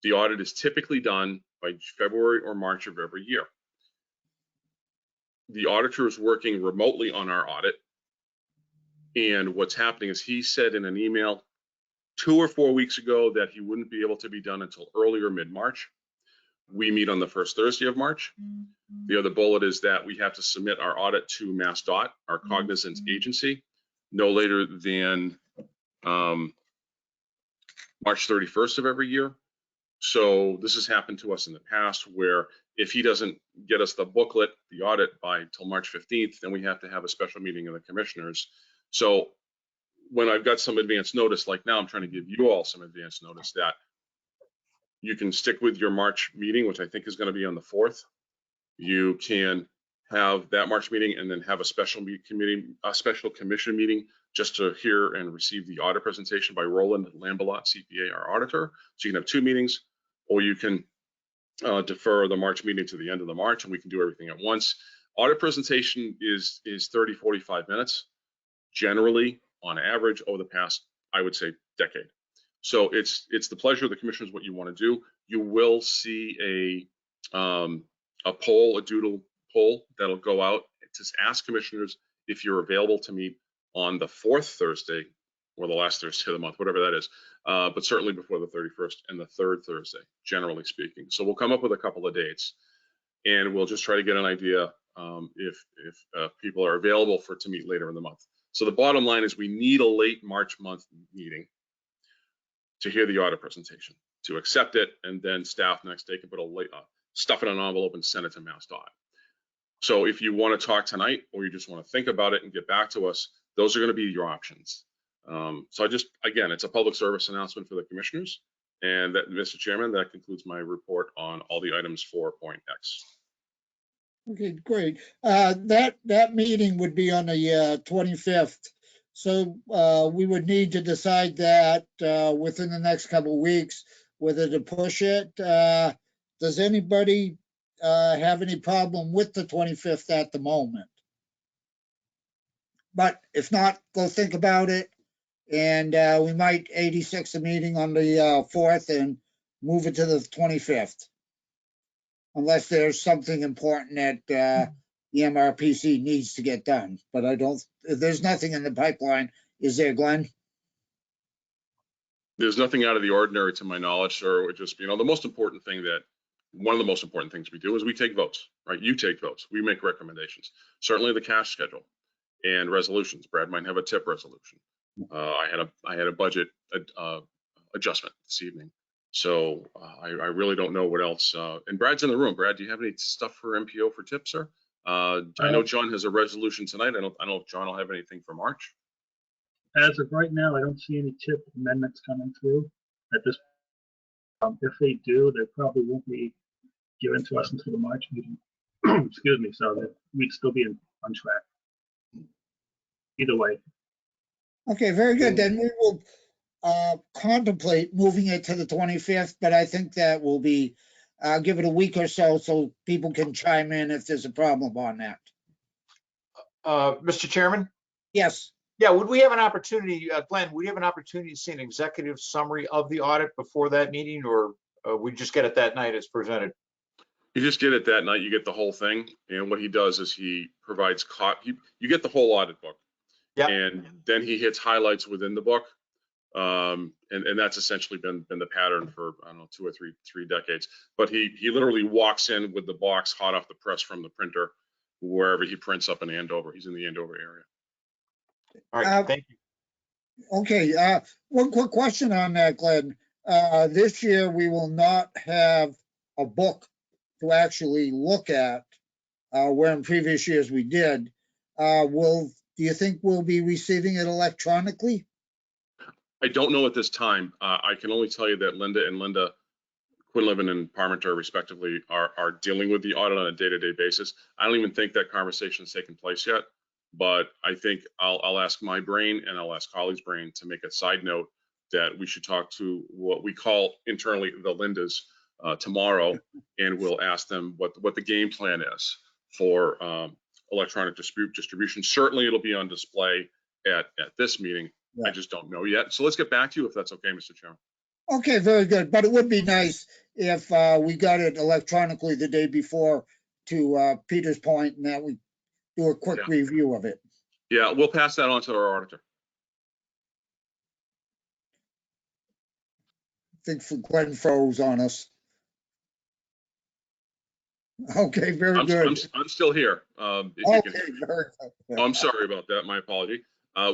The audit is typically done by February or March of every year. The auditor is working remotely on our audit. And what's happening is he said in an email 2 or 4 weeks ago that he wouldn't be able to be done until earlier mid-March. We meet on the first Thursday of March. The other bullet is that we have to submit our audit to MassDOT, our cognizance agency, no later than March 31st of every year. So this has happened to us in the past where if he doesn't get us the booklet, the audit by till March 15th, then we have to have a special meeting of the commissioners. So when I've got some advance notice, like now I'm trying to give you all some advance notice that you can stick with your March meeting, which I think is going to be on the 4th. You can have that March meeting and then have a special commission meeting just to hear and receive the audit presentation by Roland Lambalot, CPA, our auditor. So you can have 2 meetings, or you can defer the March meeting to the end of the March and we can do everything at once. Audit presentation is 30, 45 minutes, generally on average over the past, I would say, decade. So it's the pleasure of the commissioners what you want to do. You will see a poll, a doodle poll that'll go out to ask commissioners if you're available to meet on the 4th Thursday or the last Thursday of the month, whatever that is, but certainly before the 31st and the 3rd Thursday, generally speaking. So we'll come up with a couple of dates and we'll just try to get an idea if people are available to meet later in the month. So the bottom line is we need a late March month meeting to hear the audit presentation, to accept it, and then staff next day can put stuff in an envelope and send it to MassDOT. So if you want to talk tonight or you just want to think about it and get back to us, those are going to be your options. So again, it's a public service announcement for the commissioners. And that, Mr. Chairman, that concludes my report on all the items for point X. Okay, great. That meeting would be on the 25th. So we would need to decide that within the next couple of weeks, whether to push it. Does anybody have any problem with the 25th at the moment? But if not, go think about it. And we might 86 a meeting on the 4th and move it to the 25th. Unless there's something important that the MRPC needs to get done. But there's nothing in the pipeline. Is there, Glenn? There's nothing out of the ordinary to my knowledge, sir. It would just be, one of the most important things we do is we take votes, right? You take votes. We make recommendations. Certainly the cash schedule and resolutions. Brad might have a TIP resolution. I had a budget adjustment this evening. So I really don't know what else. And Brad's in the room. Brad, do you have any stuff for MPO for TIP, sir? I know John has a resolution tonight. I don't know if John will have anything for March. As of right now, I don't see any TIP amendments coming through at this. If they do, they probably won't be given to us until the March meeting. Excuse me. So that we'd still be on track. Either way. Okay, very good. Then we will contemplate moving it to the 25th, but I think that will be, give it a week or so people can chime in if there's a problem on that. Mr. Chairman? Yes. Yeah, would we have an opportunity, Glenn, would you have an opportunity to see an executive summary of the audit before that meeting, or we just get it that night as presented? You just get it that night, you get the whole thing. And what he does is he provides, you get the whole audit book. Yeah. And then he hits highlights within the book. And that's essentially been the pattern for, I don't know, 2 or 3 decades. But he literally walks in with the box hot off the press from the printer, wherever he prints up in Andover. He's in the Andover area. All right, thank you. Okay, one quick question on that, Glenn. This year, we will not have a book to actually look at, where in previous years we did. Will Do you think we'll be receiving it electronically? I don't know at this time. I can only tell you that Linda Quinlivan and Parmenter respectively are dealing with the audit on a day-to-day basis. I don't even think that conversation has taken place yet, but I think I'll ask my brain and I'll ask Holly's brain to make a side note that we should talk to what we call internally the Lindas tomorrow, and we'll ask them what the game plan is for electronic distribution. Certainly it'll be on display at this meeting. Yeah. I just don't know yet. So let's get back to you if that's okay, Mr. Chairman. Okay, very good. But it would be nice if we got it electronically the day before, to Peter's point, and that we do a quick review of it. Yeah, we'll pass that on to our auditor. I think Glenn froze on us. Okay, very good. I'm still here. If you Okay, can hear me. very good. Oh, I'm sorry about that. My apology.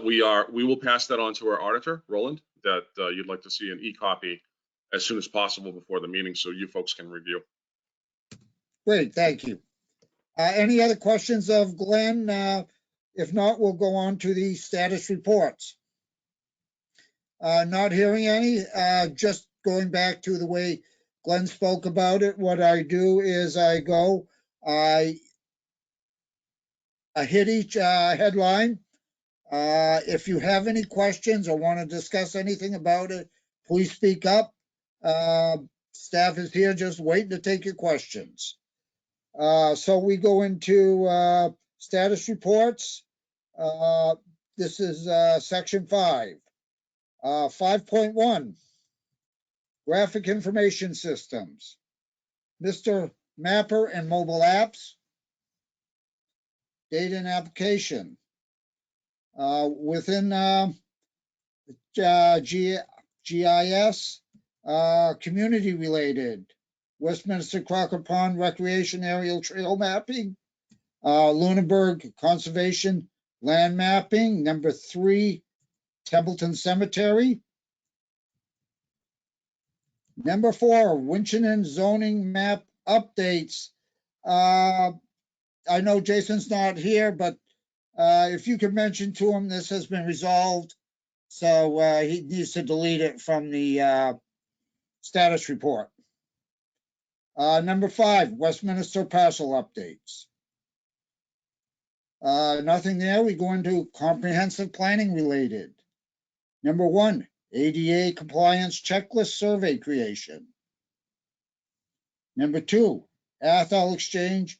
We will pass that on to our auditor, Roland, that you'd like to see an e-copy as soon as possible before the meeting so you folks can review. Great, thank you. Any other questions of Glenn? If not, we'll go on to the status reports. Not hearing any, just going back to the way Glenn spoke about it, what I do is I hit each headline. If you have any questions or want to discuss anything about it, please speak up. Staff is here just waiting to take your questions. So we go into status reports. This is section 5. 5.1, graphic information systems. Mr. Mapper and mobile apps. Data and application. Within GIS, community related, Westminster Crocker Pond Recreation Aerial Trail Mapping, Lunenburg Conservation Land Mapping, number 3, Templeton Cemetery. Number 4, Winchendon zoning map updates. I know Jason's not here, but if you could mention to him, this has been resolved. So he needs to delete it from the status report. Number 5, Westminster parcel updates. Nothing there. We go into comprehensive planning related. Number 1, ADA compliance checklist survey creation. Number 2, Athol Exchange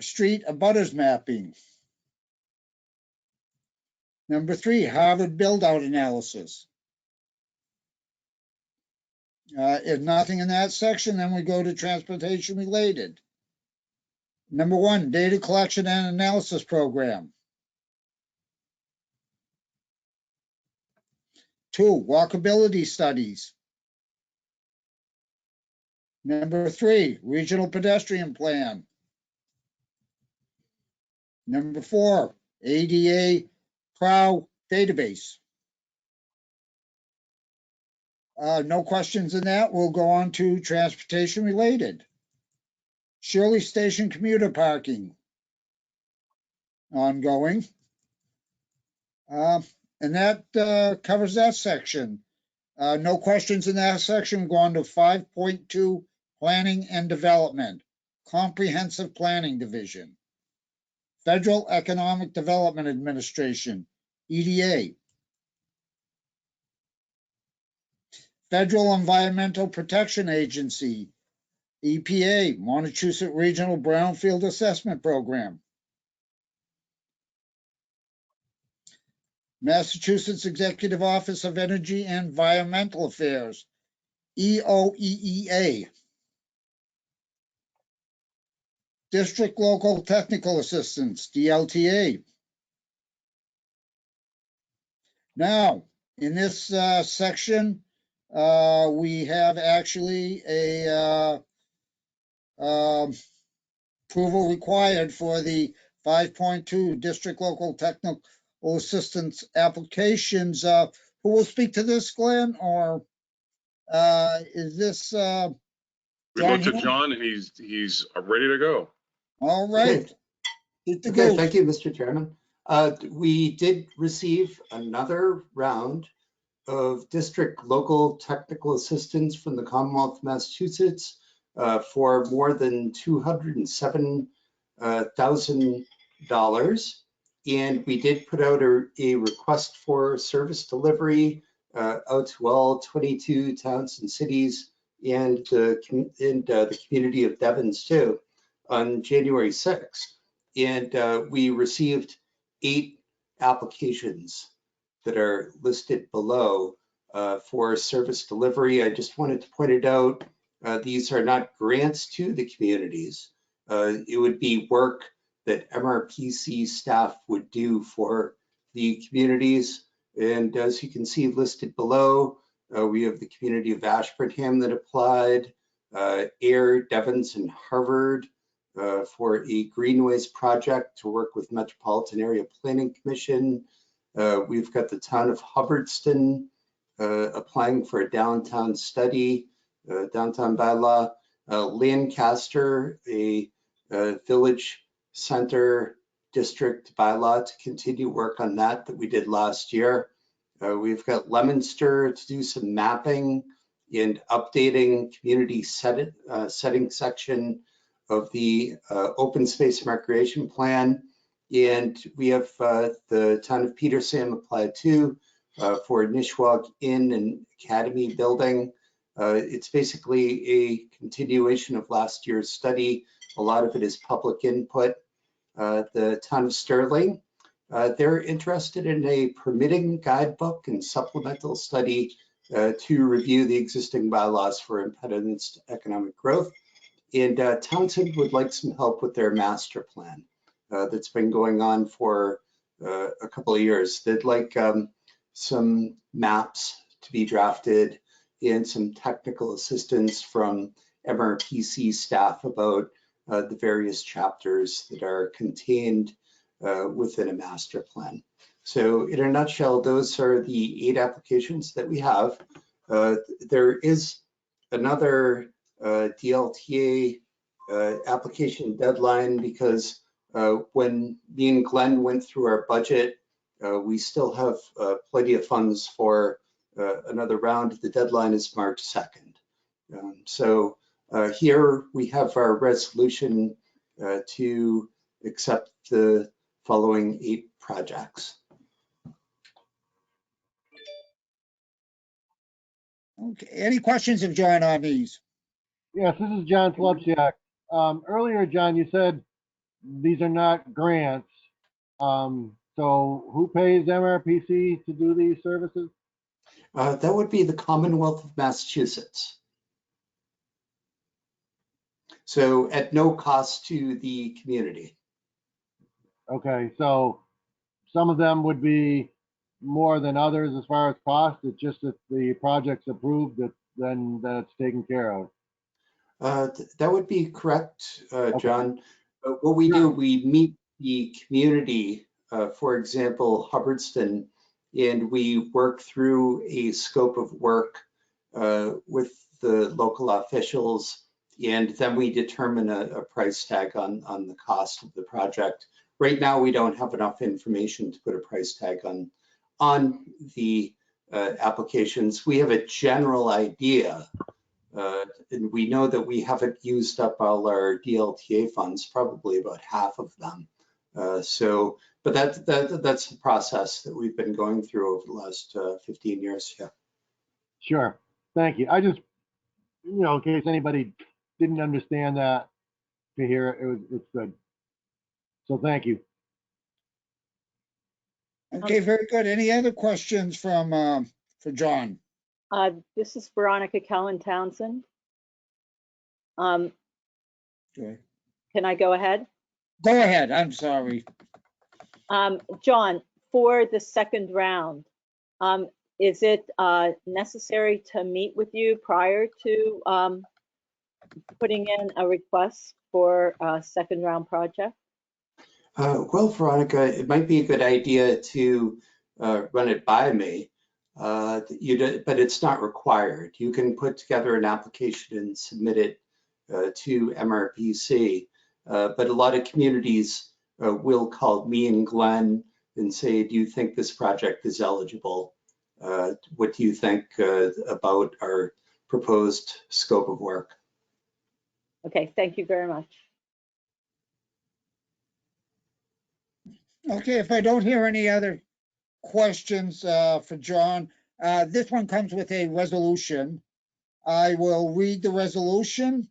Street abutters mapping. Number 3, Harvard build-out analysis. If nothing in that section, then we go to transportation related. Number 1, data collection and analysis program. 2, walkability studies. Number 3, regional pedestrian plan. Number 4, ADA PROW database. No questions in that. We'll go on to transportation related. Shirley Station commuter parking. Ongoing. And that covers that section. No questions in that section. We'll go on to 5.2, planning and development. Comprehensive Planning Division. Federal Economic Development Administration, EDA. Federal Environmental Protection Agency, EPA, Montechusett Regional Brownfield Assessment Program. Massachusetts Executive Office of Energy and Environmental Affairs, EOEEA. District Local Technical Assistance, DLTA. Now, in this section, we have actually a approval required for the 5.2 District Local Technical Assistance applications. Who will speak to this, Glenn, or is this? We look to John, and he's ready to go. All right. Okay, thank you, Mr. Chairman. We did receive another round of district local technical assistance from the Commonwealth of Massachusetts for more than $207,000. And we did put out a request for service delivery out to all 22 towns and cities and the community of Devens too on January 6th. And we received 8 applications that are listed below for service delivery. I just wanted to point it out. These are not grants to the communities. It would be work that MRPC staff would do for the communities. And as you can see listed below, we have the community of Ashburnham that applied, Air, Devens, and Harvard for a greenways project to work with Metropolitan Area Planning Commission. We've got the town of Hubbardston applying for a downtown study, downtown bylaw. Lancaster, a village center district bylaw to continue work on that we did last year. We've got Leominster to do some mapping and updating community setting section of the open space and recreation plan. And we have the town of Petersham applied too for Nishwauk Inn and Academy building. It's basically a continuation of last year's study. A lot of it is public input. The town of Sterling, they're interested in a permitting guidebook and supplemental study to review the existing bylaws for impediments to economic growth. And Townsend would like some help with their master plan that's been going on for a couple of years. They'd like some maps to be drafted and some technical assistance from MRPC staff about the various chapters that are contained within a master plan. So in a nutshell, those are the 8 applications that we have. There is another DLTA application deadline because when me and Glenn went through our budget, we still have plenty of funds for another round. The deadline is March 2nd. So here we have our resolution to accept the following 8 projects. Okay, any questions of John on these? Yes, this is John Slupsiak. Earlier, John, you said these are not grants. So who pays MRPC to do these services? That would be the Commonwealth of Massachusetts. So at no cost to the community. Okay, so some of them would be more than others as far as cost. It's just that the project's approved, then it's taken care of. That would be correct, John. What we do, we meet the community, for example, Hubbardston, and we work through a scope of work with the local officials, and then we determine a price tag on the cost of the project. Right now, we don't have enough information to put a price tag on the applications. We have a general idea, and we know that we haven't used up all our DLTA funds, probably about half of them. But that's the process that we've been going through over the last 15 years. Yeah. Sure. Thank you. I just, in case anybody didn't understand that, to hear it, it's good. So thank you. Okay, very good. Any other questions for John? This is Veronica Kellen Townsend. Okay. Can I go ahead? Go ahead. I'm sorry. John, for the second round, is it necessary to meet with you prior to putting in a request for a second round project? Well, Veronica, it might be a good idea to run it by me, but it's not required. You can put together an application and submit it to MRPC, but a lot of communities will call me and Glenn and say, do you think this project is eligible? What do you think about our proposed scope of work? Okay, thank you very much. Okay, if I don't hear any other questions for John, this one comes with a resolution. I will read the resolution,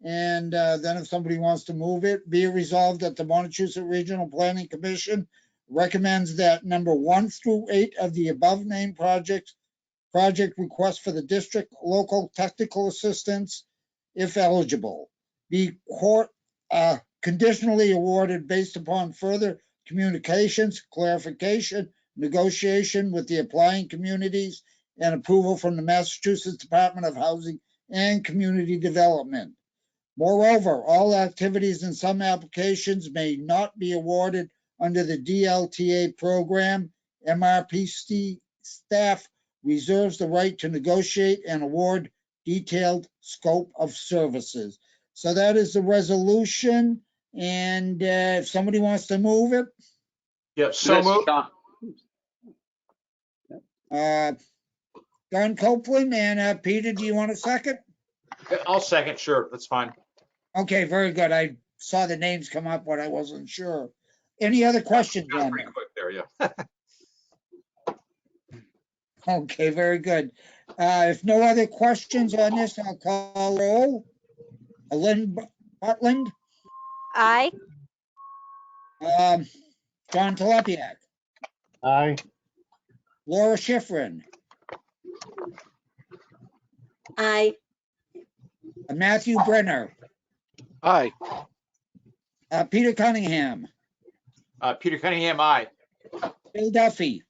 and then if somebody wants to move it, be it resolved that the Montechusett Regional Planning Commission recommends that number 1 through 8 of the above named project requests for the district local technical assistance, if eligible, be conditionally awarded based upon further communications, clarification, negotiation with the applying communities, and approval from the Massachusetts Department of Housing and Community Development. Moreover, all activities in some applications may not be awarded under the DLTA program. MRPC staff reserves the right to negotiate and award detailed scope of services. So that is the resolution. And if somebody wants to move it, Yep, so moved. John Copeland and Peter, do you want a second? I'll second, sure, that's fine. Okay, very good. I saw the names come up, but I wasn't sure. Any other questions on Pretty it? quick there, yeah. Okay, very good. If no other questions on this, I'll call roll. Lynn Butland, Aye. John Telepiak, Aye. Laura Schifrin, Aye. Matthew Brenner, Aye. Peter Cunningham, Peter Cunningham, aye. Bill Duffy,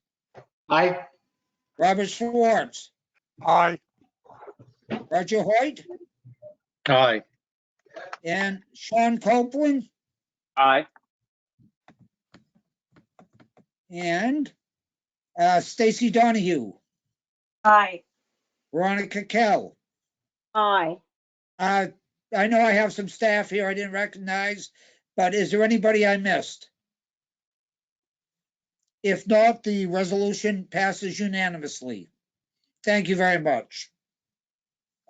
Aye. Robert Schwartz, Aye. Roger Hoyt, Aye. and Sean Copeland, Aye. and Stacy Donahue, Aye. Veronica Kell. Aye. I know I have some staff here I didn't recognize, but is there anybody I missed? If not, the resolution passes unanimously. Thank you very much.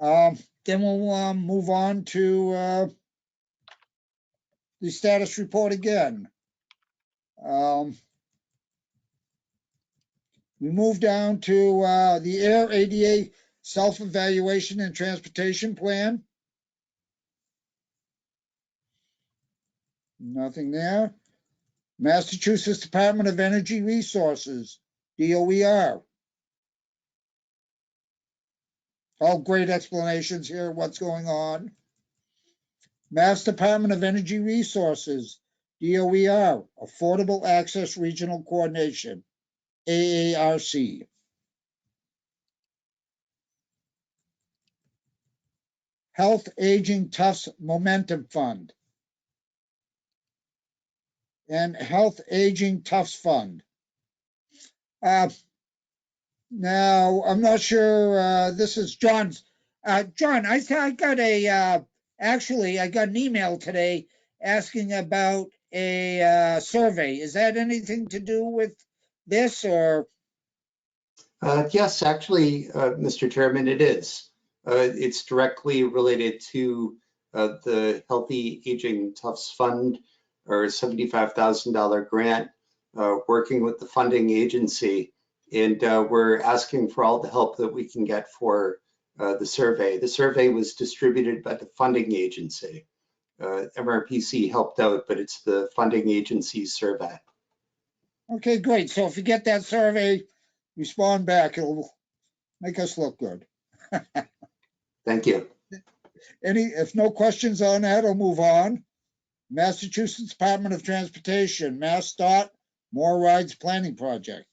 Then we'll move on to the status report again. We move down to the Air ADA self-evaluation and transportation plan. Nothing there. Massachusetts Department of Energy Resources, DOER. All great explanations here of what's going on. Mass Department of Energy Resources, DOER, Affordable Access Regional Coordination, AARC. Health Aging Tufts Momentum Fund and Health Aging Tufts Fund. Now, I'm not sure, this is John's. John, I got actually, I got an email today asking about a survey. Is that anything to do with this or? Yes, actually, Mr. Chairman, it is. It's directly related to the Healthy Aging Tufts Fund, or $75,000 grant, working with the funding agency. And we're asking for all the help that we can get for the survey. The survey was distributed by the funding agency. MRPC helped out, but it's the funding agency's survey. Okay, great. So if you get that survey, respond back. It'll make us look good. Thank you. If no questions on that, I'll move on. Massachusetts Department of Transportation, MassDOT, More Rides Planning Project.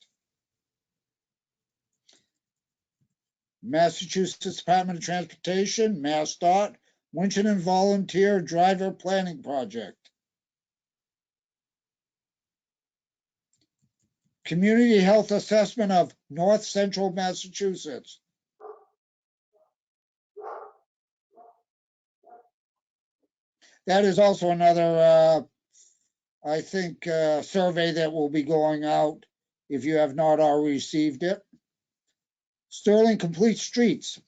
Massachusetts Department of Transportation, MassDOT, Winchendon Volunteer Driver Planning Project. Community Health Assessment of North Central Massachusetts. That is also another I think, survey that will be going out if you have not already received it. Sterling Complete Streets.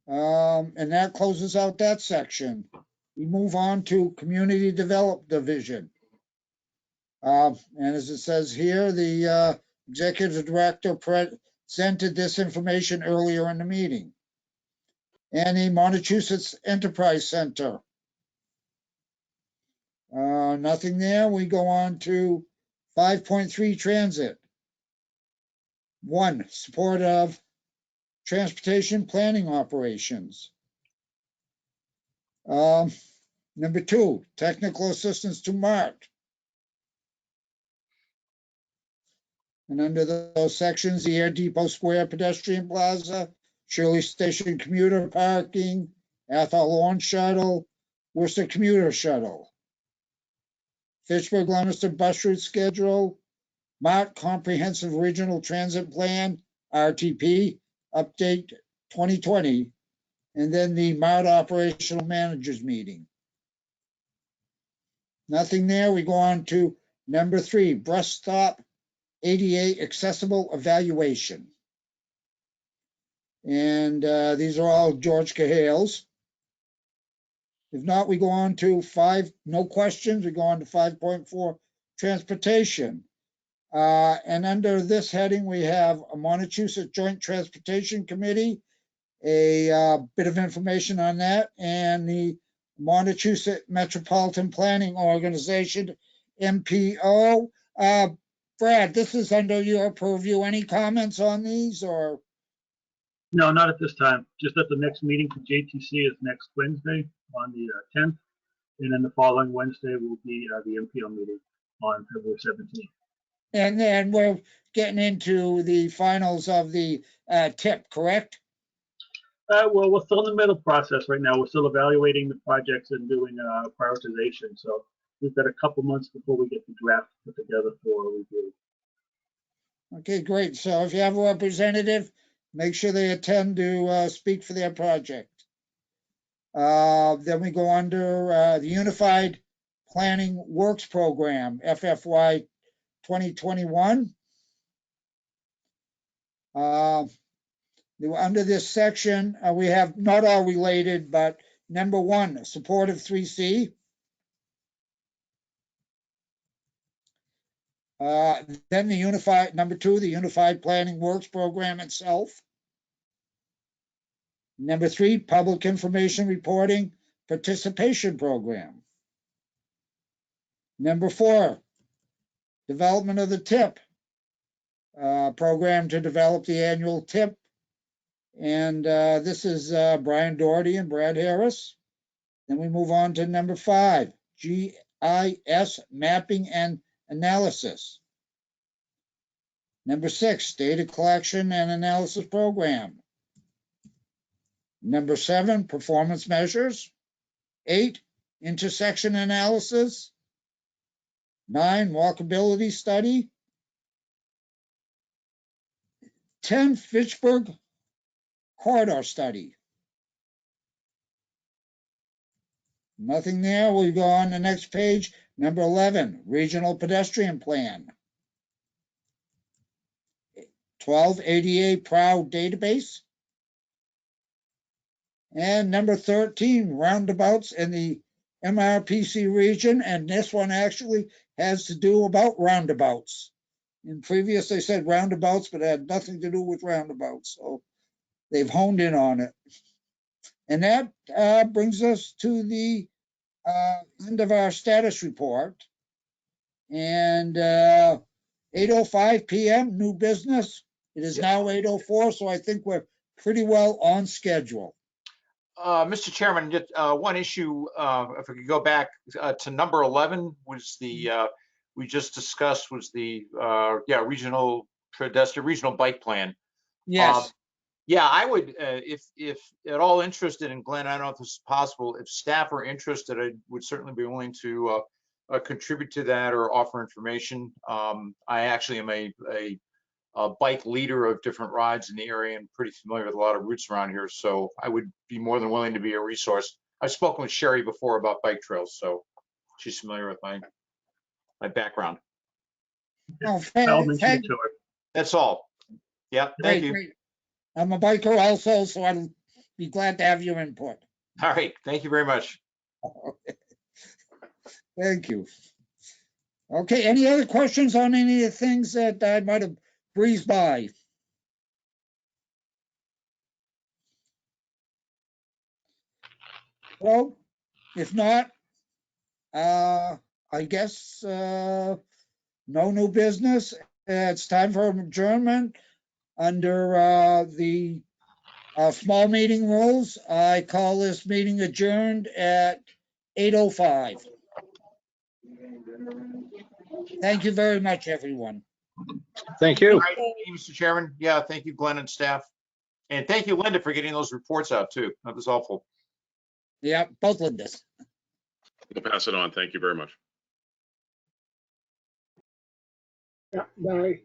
And that closes out that section. We move on to Community Development Division. And as it says here, the Executive Director presented this information earlier in the meeting. And the Massachusetts Enterprise Center. Nothing there. We go on to 5.3 Transit. 1, support of transportation planning operations. Number 2, technical assistance to MART. And under those sections, the Air Depot Square Pedestrian Plaza, Shirley Station Commuter Parking, Athol Lawn Shuttle, Worcester Commuter Shuttle, Fitchburg Leominster Bus Route Schedule, MART Comprehensive Regional Transit Plan, RTP, Update 2020, and then the MART Operational Managers Meeting. Nothing there. We go on to number 3, Bus Stop ADA Accessible Evaluation. And these are all George Cahales. If not, we go on to 5, no questions. We go on to 5.4, Transportation. And under this heading, we have a Massachusetts Joint Transportation Committee, a bit of information on that, and the Massachusetts Metropolitan Planning Organization, MPO. Brad, this is under your purview. Any comments on these, or? No, not at this time. Just that the next meeting for JTC is next Wednesday on the 10th. And then the following Wednesday will be the MPO meeting on February 17th. And then we're getting into the finals of the TIP, correct? Well, we're still in the middle process right now. We're still evaluating the projects and doing prioritization. So we've got a couple months before we get the draft put together for review. Okay, great. So if you have a representative, make sure they attend to speak for their project. Then we go under the Unified Planning Works Program, FFY 2021. Under this section, we have not all related, but number 1, support of 3C. Then the Unified, number 2, the Unified Planning Works Program itself. Number 3, Public Information Reporting Participation Program. Number 4, development of the TIP program to develop the annual TIP. And this is Brian Doherty and Brad Harris. Then we move on to number 5, GIS Mapping and Analysis. Number 6, Data Collection and Analysis Program. Number 7, Performance Measures. 8, Intersection Analysis. 9, Walkability Study. 10, Fitchburg Corridor Study. Nothing there. We go on the next page. Number 11, Regional Pedestrian Plan. 12, ADA Proud Database. And number 13, roundabouts in the MRPC region. And this one actually has to do about roundabouts. In previous, they said roundabouts, but it had nothing to do with roundabouts. So they've honed in on it. And that brings us to the end of our status report. And 8:05 p.m., new business. It is now 8:04, so I think we're pretty well on schedule. Mr. Chairman, just one issue, if we could go back to number 11, was the, we just discussed was the, regional bike plan. Yes. Yeah, I would, if at all interested, and Glenn, I don't know if this is possible, if staff are interested, I would certainly be willing to contribute to that or offer information. I actually am a bike leader of different rides in the area and pretty familiar with a lot of routes around here. So I would be more than willing to be a resource. I've spoken with Sherry before about bike trails, so she's familiar with my background. Oh, I'll thank, mention it to her. That's all. Yeah, thank you. great. I'm a biker also, so I'd be glad to have your input. All right, thank you very much. Thank you. Okay, any other questions on any of the things that I might have breezed by? Well, if not, I guess no new business. It's time for adjournment. Under the small meeting rules, I call this meeting adjourned at 8:05. Thank you very much, everyone. Thank you. All right, thank you, Mr. Chairman. Yeah, thank you, Glenn and staff. And thank you, Linda, for getting those reports out too. That was helpful. Yeah, both Lindas. We'll pass it on. Thank you very much. Yeah, bye.